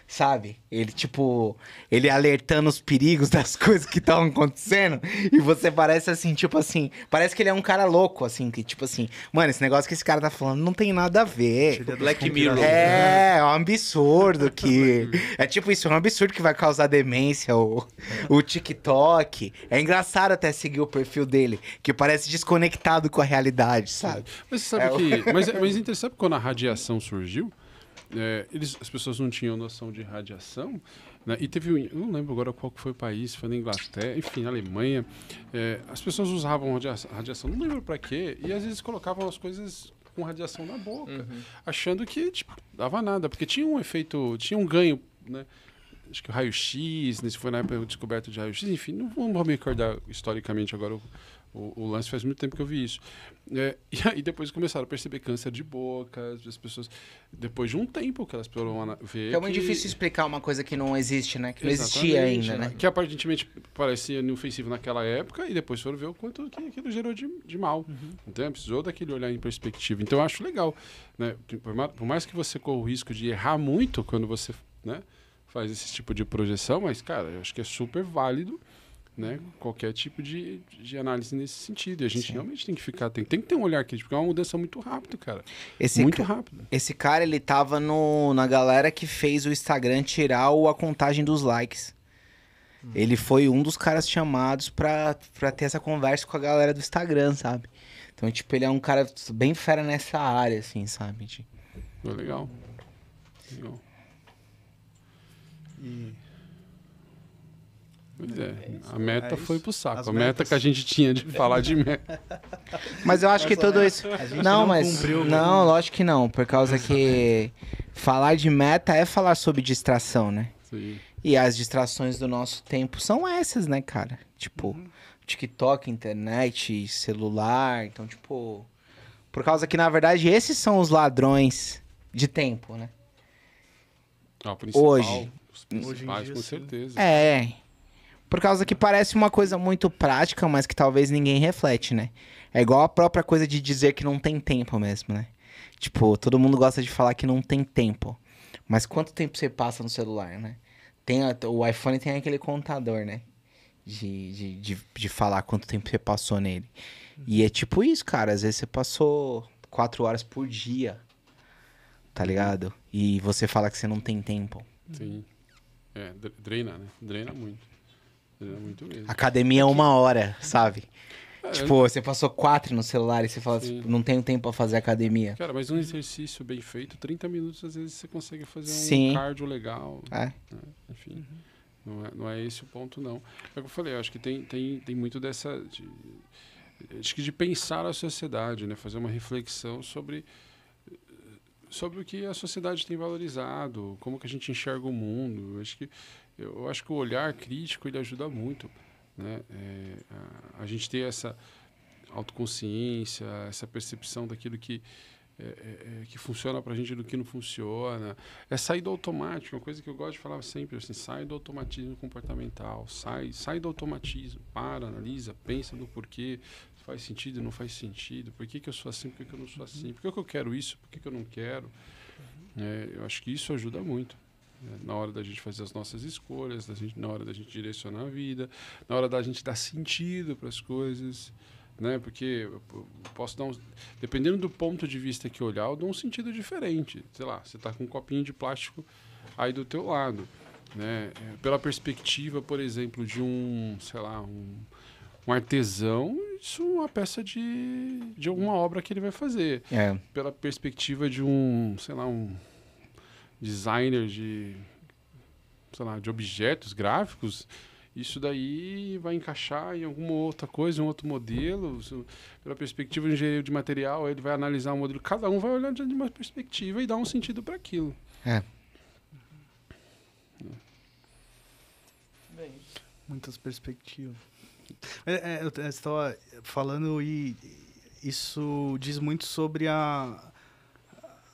Speaker 1: sabe? Ele alertando os perigos das coisas que estão acontecendo. E você parece assim, parece que ele é um cara louco, assim, que tipo assim, mano, esse negócio que esse cara tá falando não tem nada a ver.
Speaker 3: Black Mirror.
Speaker 1: É um absurdo que... É tipo isso, é um absurdo que vai causar demência, o TikTok. É engraçado até seguir o perfil dele, que parece desconectado com a realidade, sabe?
Speaker 4: Mas você sabe que... Mas interessante quando a radiação surgiu, as pessoas não tinham noção de radiação, né? E teve, eu não lembro agora qual que foi o país, foi na Inglaterra, enfim, na Alemanha, as pessoas usavam radiação, não lembro para quê, e às vezes colocavam as coisas com radiação na boca, achando que tipo, dava nada, porque tinha um efeito, tinha um ganho, né? Acho que o raio-x, né? Foi na época descoberta de raio-x, enfim, não vou me recordar historicamente agora o lance, faz muito tempo que eu vi isso. E aí depois começaram a perceber câncer de boca, as pessoas, depois de um tempo que elas foram ver.
Speaker 1: É muito difícil explicar uma coisa que não existe, né? Que não
Speaker 4: Exatamente,
Speaker 1: existia ainda, né?
Speaker 4: Que aparentemente parecia inofensivo naquela época e depois foram ver o quanto que aquilo gerou de mal. Então precisou daquele olhar em perspectiva. Então eu acho legal, né? Por mais que você corra o risco de errar muito quando você, né, faz esse tipo de projeção, mas, cara, eu acho que é super válido, né, qualquer tipo de análise nesse sentido. E a gente realmente tem que ficar, tem que ter um olhar crítico, porque é uma mudança muito rápida, cara. Muito rápido.
Speaker 1: Esse cara, ele tava na galera que fez o Instagram tirar a contagem dos likes. Ele foi um dos caras chamados pra ter essa conversa com a galera do Instagram, sabe? Então, tipo, ele é um cara bem fera nessa área, assim, sabe?
Speaker 4: Legal. Legal. Pois a meta foi pro saco.
Speaker 2: As
Speaker 4: a meta
Speaker 2: metas.
Speaker 4: que a gente tinha de falar de meta.
Speaker 1: Mas eu acho que tudo isso... Não, mas...
Speaker 2: cumpriu,
Speaker 1: Não, lógico que não. Por causa que falar de meta é falar sobre distração, né?
Speaker 4: Sim.
Speaker 1: E as distrações do nosso tempo são essas, né, cara? Tipo, TikTok, internet, celular. Então, tipo... Por causa que, na verdade, esses são os ladrões de tempo, né?
Speaker 4: O principal,
Speaker 1: Hoje.
Speaker 4: Os principais,
Speaker 2: dia,
Speaker 4: com
Speaker 2: sim.
Speaker 4: certeza.
Speaker 1: É. Por causa que parece uma coisa muito prática, mas que talvez ninguém reflete, né? É igual a própria coisa de dizer que não tem tempo mesmo, né? Tipo, todo mundo gosta de falar que não tem tempo. Mas quanto tempo você passa no celular, né? O iPhone tem aquele contador, né? De falar quanto tempo você passou nele. E é tipo isso, cara. Às vezes você passou 4 horas por dia, tá ligado? E você fala que você não tem tempo.
Speaker 4: Sim. Drena, né? Drena muito. Drena muito mesmo.
Speaker 1: Academia é 1 hora, sabe?
Speaker 4: É,
Speaker 1: Tipo, você passou 4 no celular e você fala,
Speaker 4: Sim.
Speaker 1: não tenho tempo pra fazer academia.
Speaker 4: Cara, mas um exercício bem feito, 30 minutos, às vezes você consegue fazer um
Speaker 1: Sim.
Speaker 4: cardio legal.
Speaker 1: É.
Speaker 4: Né? Enfim, não é esse o ponto, não. É o que eu falei, eu acho que tem muito dessa... acho que de pensar a sociedade, né? Fazer uma reflexão sobre o que a sociedade tem valorizado, como que a gente enxerga o mundo. Eu acho que o olhar crítico ele ajuda muito, né? A gente ter essa autoconsciência, essa percepção daquilo que funciona pra gente e do que não funciona. É sair do automático, uma coisa que eu gosto de falar sempre, assim, sai do automatismo comportamental, sai do automatismo, analisa, pensa no porquê, faz sentido, não faz sentido, por que eu sou assim, por que eu não sou assim, por que eu quero isso, por que eu não quero. Eu acho que isso ajuda muito. Na hora da gente fazer as nossas escolhas, na hora da gente direcionar a vida, na hora da gente dar sentido para as coisas, né? Porque eu posso dar dependendo do ponto de vista que olhar, eu dou um sentido diferente. Sei lá, você está com um copinho de plástico aí do teu lado, né? Pela perspectiva, por exemplo, de um artesão, isso é uma peça de alguma obra que ele vai fazer. Pela perspectiva de um designer de objetos gráficos, isso daí vai encaixar em alguma outra coisa, em um outro modelo. Pela perspectiva de engenheiro de material, ele vai analisar o modelo. Cada um vai olhar de uma perspectiva e dar um sentido para aquilo.
Speaker 2: Muitas perspectivas. Eu estava falando e isso diz muito sobre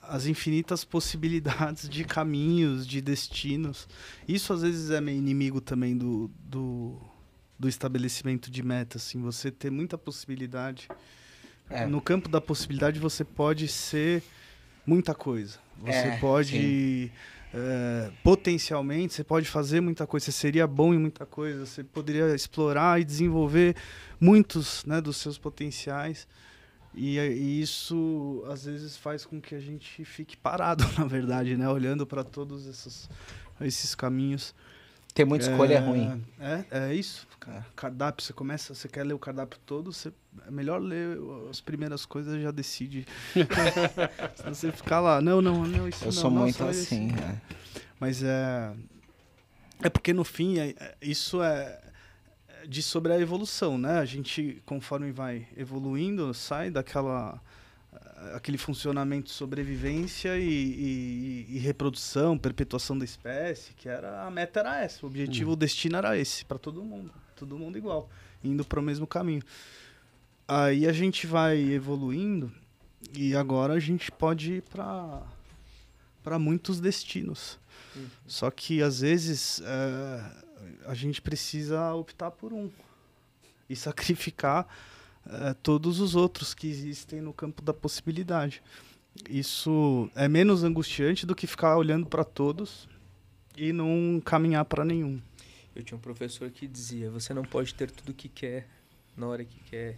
Speaker 2: as infinitas possibilidades de caminhos, de destinos. Isso às vezes é meio inimigo também do estabelecimento de metas. Assim, você ter muita possibilidade. No campo da possibilidade você pode ser muita coisa. Você pode... potencialmente, você pode fazer muita coisa. Você seria bom em muita coisa. Você poderia explorar e desenvolver muitos, né, dos seus potenciais. E isso, às vezes, faz com que a gente fique parado, na verdade, né? Olhando para todos esses caminhos.
Speaker 1: Ter muita escolha é ruim.
Speaker 2: É isso. Cardápio, você quer ler o cardápio todo, é melhor ler as primeiras coisas e já decide. Se você ficar lá, não, isso não.
Speaker 1: Eu sou muito assim.
Speaker 2: Mas é porque, no fim, isso diz sobre a evolução, né? A gente, conforme vai evoluindo, sai aquele funcionamento de sobrevivência e reprodução, perpetuação da espécie, que a meta era essa, o objetivo, o destino era esse, para todo mundo igual, indo para o mesmo caminho. Aí a gente vai evoluindo e agora a gente pode ir para muitos destinos. Só que às vezes a gente precisa optar por um e sacrificar todos os outros que existem no campo da possibilidade. Isso é menos angustiante do que ficar olhando para todos e não caminhar para nenhum.
Speaker 3: Eu tinha um professor que dizia, você não pode ter tudo o que quer, na hora que quer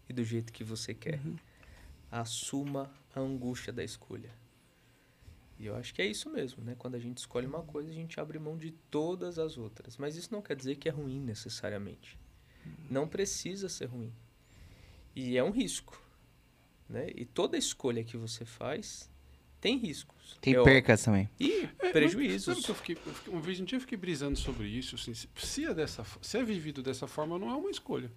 Speaker 3: e do jeito que você quer. Assuma a angústia da escolha. E eu acho que é isso mesmo, né? Quando a gente escolhe uma coisa, a gente abre mão de todas as outras. Mas isso não quer dizer que é ruim necessariamente. Não precisa ser ruim. E é um risco, né? E toda escolha que você faz tem riscos.
Speaker 1: Tem percas também.
Speaker 3: E prejuízos.
Speaker 4: Sabe que um dia eu fiquei brisando sobre isso. Assim, se é vivido dessa forma, não é uma escolha.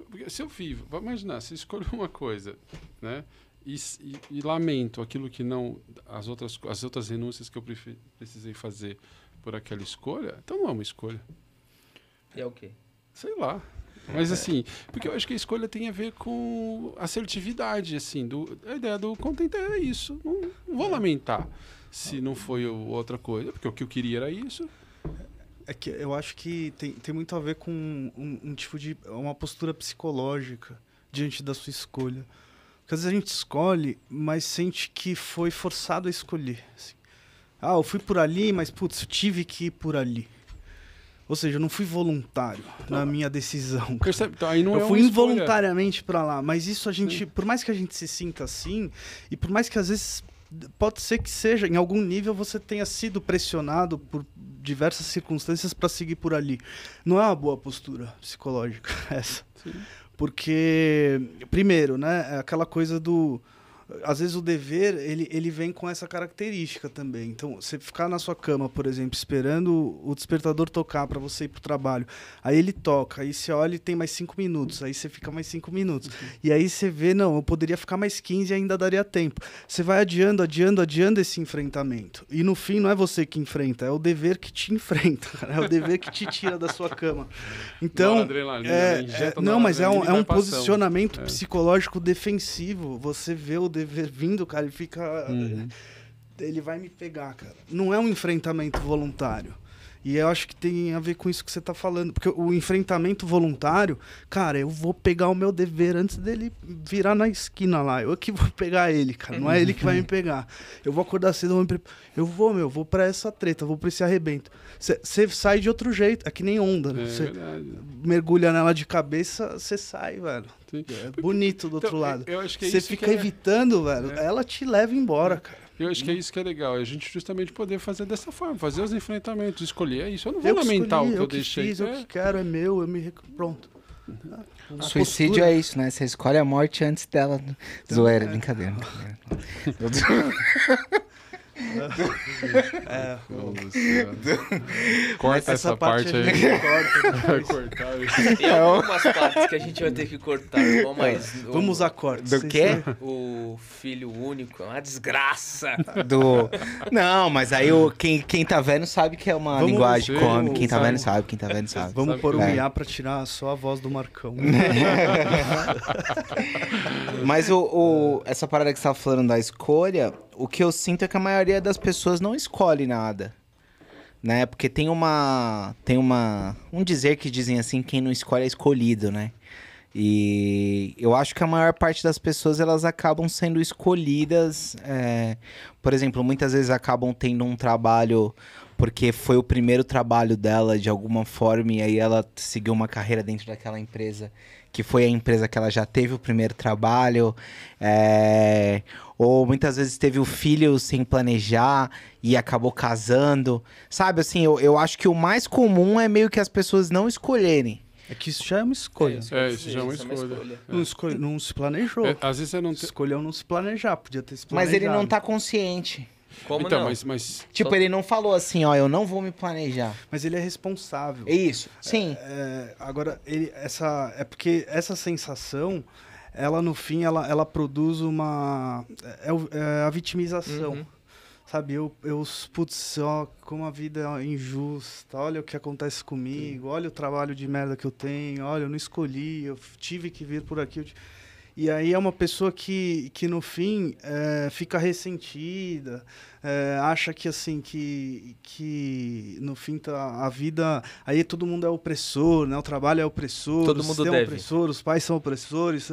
Speaker 4: Porque se eu vivo, vai imaginar, se eu escolho uma coisa, né? E lamento aquilo que não... As outras renúncias que eu precisei fazer por aquela escolha, então não é uma escolha.
Speaker 3: E é o quê?
Speaker 4: Sei lá. Mas assim, porque eu acho que a escolha tem a ver com assertividade, assim, a ideia do contentar é isso. Não vou lamentar se não foi outra coisa, porque o que eu queria era isso.
Speaker 2: É que eu acho que tem muito a ver com um tipo de... uma postura psicológica diante da sua escolha. Porque às vezes a gente escolhe, mas sente que foi forçado a escolher. Assim. Eu fui por ali, mas putz, eu tive que ir por ali. Ou seja, eu não fui voluntário na minha decisão.
Speaker 4: Percebe? Então, aí não
Speaker 2: eu fui involuntariamente para lá. Mas isso a gente, por mais que a gente se sinta assim, e por mais que às vezes pode ser que seja, em algum nível você tenha sido pressionado por diversas circunstâncias para seguir por ali. Não é uma boa postura psicológica essa. Sim. Porque, primeiro, né, é aquela coisa do... Às vezes o dever, ele vem com essa característica também. Então, você ficar na sua cama, por exemplo, esperando o despertador tocar para você ir pro trabalho. Aí ele toca, aí você olha e tem mais 5 minutos. Aí você fica mais 5 minutos. E aí você vê, não, eu poderia ficar mais 15 e ainda daria tempo. Você vai adiando esse enfrentamento. E no fim, não é você que enfrenta, é o dever que te enfrenta. É o dever que te tira da sua cama. Então, não, mas é um posicionamento psicológico defensivo. Você vê o dever vindo, cara, e fica... Ele vai me pegar, cara. Não é um enfrentamento voluntário. E eu acho que tem a ver com isso que você tá falando. Porque o enfrentamento voluntário, cara, eu vou pegar o meu dever antes dele virar na esquina lá. Eu que vou pegar ele, cara. Não é ele que vai me pegar. Eu vou acordar cedo, vou pra essa treta, vou pra esse arrebento. Você sai de outro jeito. É que nem onda, né? Você mergulha nela de cabeça, você sai, velho. Sim. É bonito do outro lado. Você fica evitando, velho. Ela te leva embora, cara.
Speaker 4: Eu acho que é isso que é legal, a gente justamente poder fazer dessa forma, fazer os enfrentamentos, escolher isso. Eu não vou lamentar o que eu deixei.
Speaker 2: Fiz, eu que quero, é meu, pronto.
Speaker 1: Suicídio é isso, né? Você escolhe a morte antes dela. Zoeira, brincadeira.
Speaker 4: Corta essa parte aí.
Speaker 2: Vai
Speaker 3: cortar. Tem algumas partes que a gente vai ter que cortar.
Speaker 2: Vamos usar cortes.
Speaker 1: Do quê?
Speaker 3: O filho único é uma desgraça.
Speaker 1: Não, mas aí quem tá vendo sabe que é uma linguagem cômica. Quem tá vendo sabe,
Speaker 2: Vamos pôr um IA pra tirar só a voz do Marcão.
Speaker 1: Mas essa parada que você tava falando da escolha, o que eu sinto é que a maioria das pessoas não escolhe nada, né? Porque tem um dizer que dizem assim, quem não escolhe é escolhido, né? E eu acho que a maior parte das pessoas, elas acabam sendo escolhidas, por exemplo, muitas vezes acabam tendo um trabalho porque foi o primeiro trabalho dela de alguma forma e aí ela seguiu uma carreira dentro daquela empresa que foi a empresa que ela já teve o primeiro trabalho, ou muitas vezes teve o filho sem planejar e acabou casando, sabe? Assim, eu acho que o mais comum é meio que as pessoas não escolherem.
Speaker 2: É que isso já é uma escolha.
Speaker 4: Isso já é uma escolha.
Speaker 2: Não se planejou.
Speaker 4: Às vezes você não
Speaker 2: escolheu não se planejar, podia ter se planejado.
Speaker 1: Mas ele não tá consciente.
Speaker 3: Como
Speaker 4: então,
Speaker 3: não?
Speaker 4: Mas...
Speaker 1: Tipo, ele não falou assim, ó, eu não vou me planejar.
Speaker 2: Mas ele é responsável.
Speaker 1: É isso, sim.
Speaker 2: Agora, é porque essa sensação, ela no fim, ela produz uma... É a vitimização.
Speaker 3: Uhum.
Speaker 2: Sabe, putz, ó, como a vida é injusta, olha o que acontece comigo, olha o trabalho de merda que eu tenho, olha, eu não escolhi, eu tive que vir por aqui. E aí é uma pessoa que no fim fica ressentida, acha que assim, que no fim a vida, aí todo mundo é opressor, né? O trabalho é opressor,
Speaker 3: Todo
Speaker 2: o
Speaker 3: mundo
Speaker 2: sistema é
Speaker 3: deve.
Speaker 2: opressor, os pais são opressores,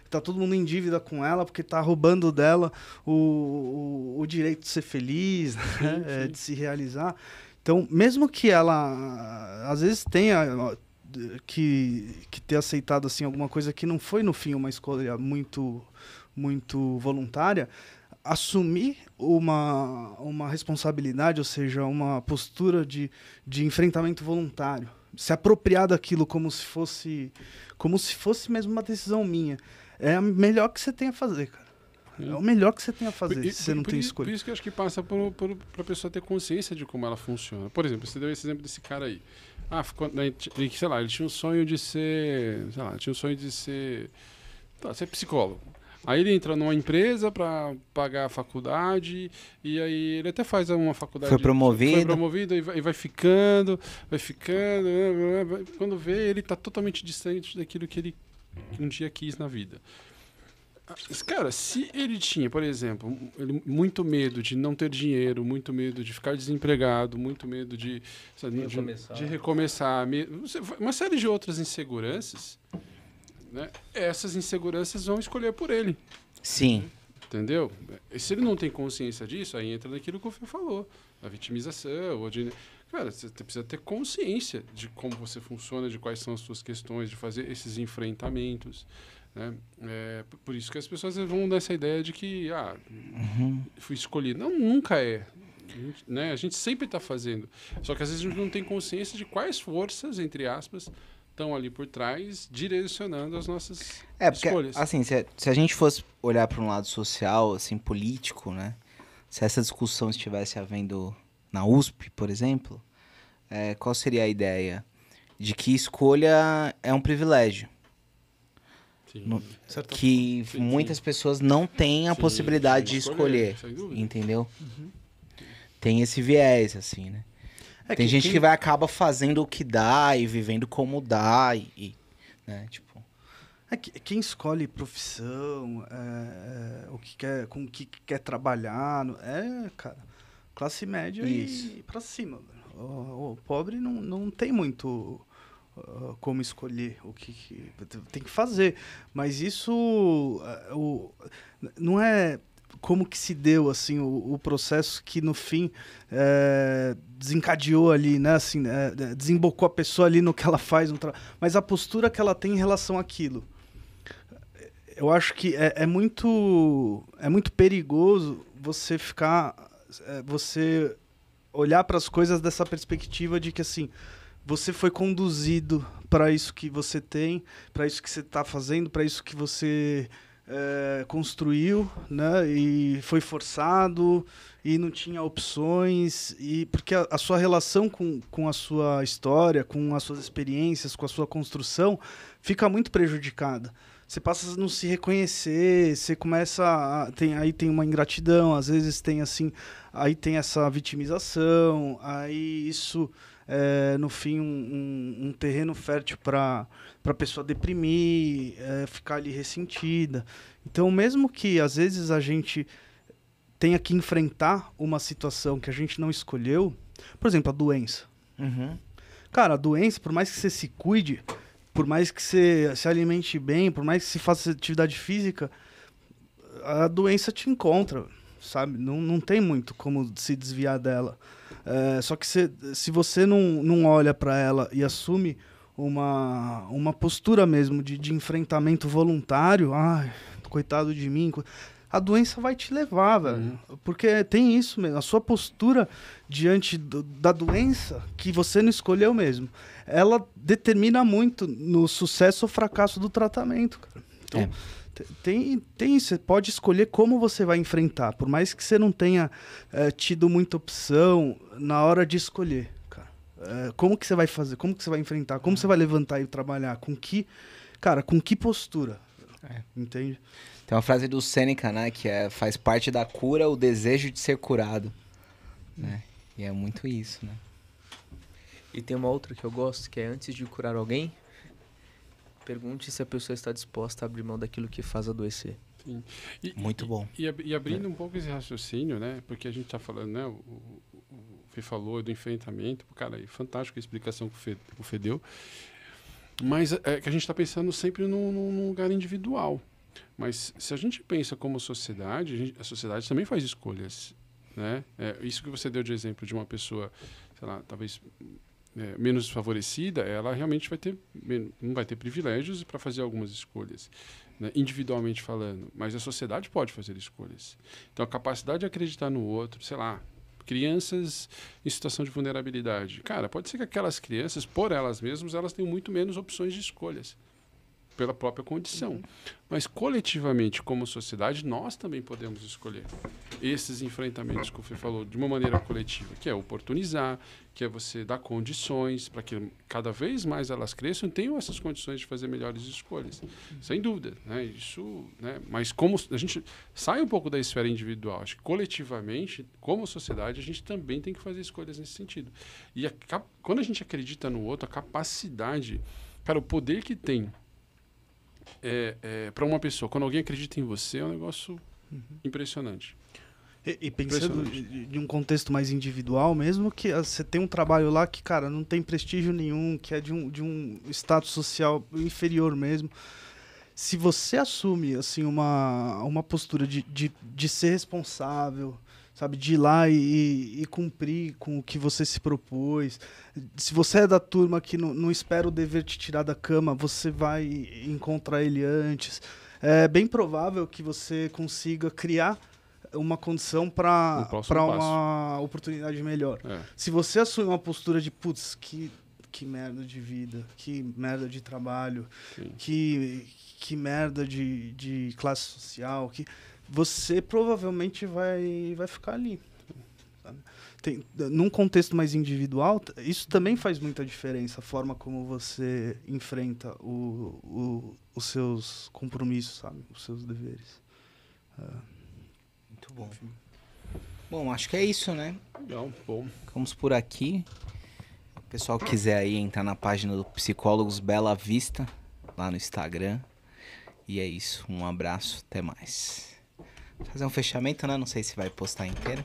Speaker 2: tá todo mundo em dívida com ela porque tá roubando dela o direito de ser feliz, né? De se realizar. Então, mesmo que ela às vezes tenha que ter aceitado assim alguma coisa que não foi no fim uma escolha muito voluntária, assumir uma responsabilidade, ou seja, uma postura de enfrentamento voluntário, se apropriar daquilo como se fosse mesmo uma decisão minha, é o melhor que você tem a fazer, cara. É o melhor que você tem a fazer, se você não tem escolha.
Speaker 4: Por isso que eu acho que passa para a pessoa ter consciência de como ela funciona. Por exemplo, você deu esse exemplo desse cara aí. Sei lá, ele tinha um sonho de ser... Sei lá, tinha um sonho de ser psicólogo. Aí ele entra numa empresa para pagar a faculdade, e aí ele até faz uma faculdade...
Speaker 1: Foi promovido
Speaker 4: e vai ficando. Quando vê, ele tá totalmente distante daquilo que ele um dia quis na vida. Cara, se ele tinha, por exemplo, muito medo de não ter dinheiro, muito medo de ficar desempregado, muito medo de recomeçar, uma série de outras inseguranças, né? Essas inseguranças vão escolher por ele.
Speaker 1: Sim.
Speaker 4: Entendeu? E se ele não tem consciência disso, aí entra naquilo que o Fê falou, a vitimização, Cara, você precisa ter consciência de como você funciona, de quais são as suas questões, de fazer esses enfrentamentos. Né? Por isso que as pessoas vão dessa ideia de que fui escolhido. Não, nunca é. Né? A gente sempre está fazendo. Só que às vezes a gente não tem consciência de quais forças, entre aspas, estão ali por trás, direcionando as nossas escolhas.
Speaker 1: Assim, se a gente fosse olhar para um lado social, assim, político, né? Se essa discussão estivesse havendo na USP, por exemplo, qual seria a ideia? De que escolha é um privilégio. Que muitas pessoas não têm a possibilidade de escolher, entendeu? Uhum. Tem esse viés, assim, né? Tem gente que acaba fazendo o que dá e vivendo como dá, né? Tipo...
Speaker 2: Quem escolhe profissão, com o que quer trabalhar, cara, classe média e pra cima. O pobre não tem muito... como escolher o que tem que fazer, mas isso não é como que se deu assim o processo que no fim desencadeou ali, né, assim, desembocou a pessoa ali no que ela faz, mas a postura que ela tem em relação àquilo. Eu acho que é muito perigoso você você olhar para as coisas dessa perspectiva de que assim você foi conduzido para isso que você tem, para isso que você está fazendo, para isso que você construiu, né? E foi forçado e não tinha opções, porque a sua relação com a sua história, com as suas experiências, com a sua construção, fica muito prejudicada. Você passa a não se reconhecer, você começa aí tem uma ingratidão, às vezes tem assim, aí tem essa vitimização, aí isso no fim um terreno fértil para a pessoa deprimir, ficar ali ressentida. Então, mesmo que às vezes a gente tenha que enfrentar uma situação que a gente não escolheu, por exemplo, a doença.
Speaker 1: Uhum.
Speaker 2: Cara, a doença, por mais que você se cuide, por mais que você se alimente bem, por mais que você faça atividade física, a doença te encontra, sabe? Não tem muito como se desviar dela. Só que se você não olha para ela e assume uma postura mesmo de enfrentamento voluntário, coitado de mim, a doença vai te levar, velho. Porque tem isso mesmo, a sua postura diante da doença que você não escolheu mesmo, ela determina muito no sucesso ou fracasso do tratamento, cara. Então, tem isso, você pode escolher como você vai enfrentar, por mais que você não tenha tido muita opção na hora de escolher, cara. Como que você vai fazer, como que você vai enfrentar, como você vai levantar e trabalhar, com que postura? Entende?
Speaker 1: Tem uma frase do Sêneca, né? Que faz parte da cura o desejo de ser curado. Né? E é muito isso, né?
Speaker 3: E tem uma outra que eu gosto, que é antes de curar alguém, pergunte se a pessoa está disposta a abrir mão daquilo que faz adoecer.
Speaker 4: Sim.
Speaker 1: Muito bom.
Speaker 4: E abrindo um pouco esse raciocínio, né? Porque a gente está falando, né? O Fê falou do enfrentamento. Cara, é fantástica a explicação que o Fê deu. Mas é que a gente está pensando sempre num lugar individual. Mas se a gente pensa como sociedade, a sociedade também faz escolhas, né? Isso que você deu de exemplo de uma pessoa, sei lá, talvez menos favorecida, ela realmente não vai ter privilégios para fazer algumas escolhas, né? Individualmente falando. Mas a sociedade pode fazer escolhas. Então, a capacidade de acreditar no outro, sei lá, crianças em situação de vulnerabilidade. Cara, pode ser que aquelas crianças, por elas mesmas, elas tenham muito menos opções de escolhas pela própria condição. Mas coletivamente, como sociedade, nós também podemos escolher esses enfrentamentos que o Fê falou de uma maneira coletiva, que é oportunizar, que é você dar condições para que cada vez mais elas cresçam e tenham essas condições de fazer melhores escolhas. Sem dúvida, né? Isso, né? Mas como a gente sai um pouco da esfera individual, acho que coletivamente, como sociedade, a gente também tem que fazer escolhas nesse sentido. E quando a gente acredita no outro, a capacidade, cara, o poder que tem para uma pessoa, quando alguém acredita em você, é um negócio impressionante.
Speaker 2: E pensando de um contexto mais individual mesmo, que você tem um trabalho lá que, cara, não tem prestígio nenhum, que é de um status social inferior mesmo. Se você assume, assim, uma postura de ser responsável, sabe, de ir lá e cumprir com o que você se propôs. Se você é da turma que não espera o dever te tirar da cama, você vai encontrar ele antes. É bem provável que você consiga criar uma condição para uma oportunidade melhor. Se você assume uma postura de, putz, que merda de vida, que merda de trabalho, que merda de classe social, você provavelmente vai ficar ali. Sabe? Num contexto mais individual, isso também faz muita diferença, a forma como você enfrenta os seus compromissos, sabe? Os seus deveres.
Speaker 1: Muito bom. Bom, acho que é isso, né?
Speaker 4: Legal, bom.
Speaker 1: Ficamos por aqui. Se o pessoal quiser aí entrar na página do Psicólogos Bela Vista, lá no Instagram. E é isso. Um abraço, até mais. Fazer um fechamento, né? Não sei se vai postar inteiro.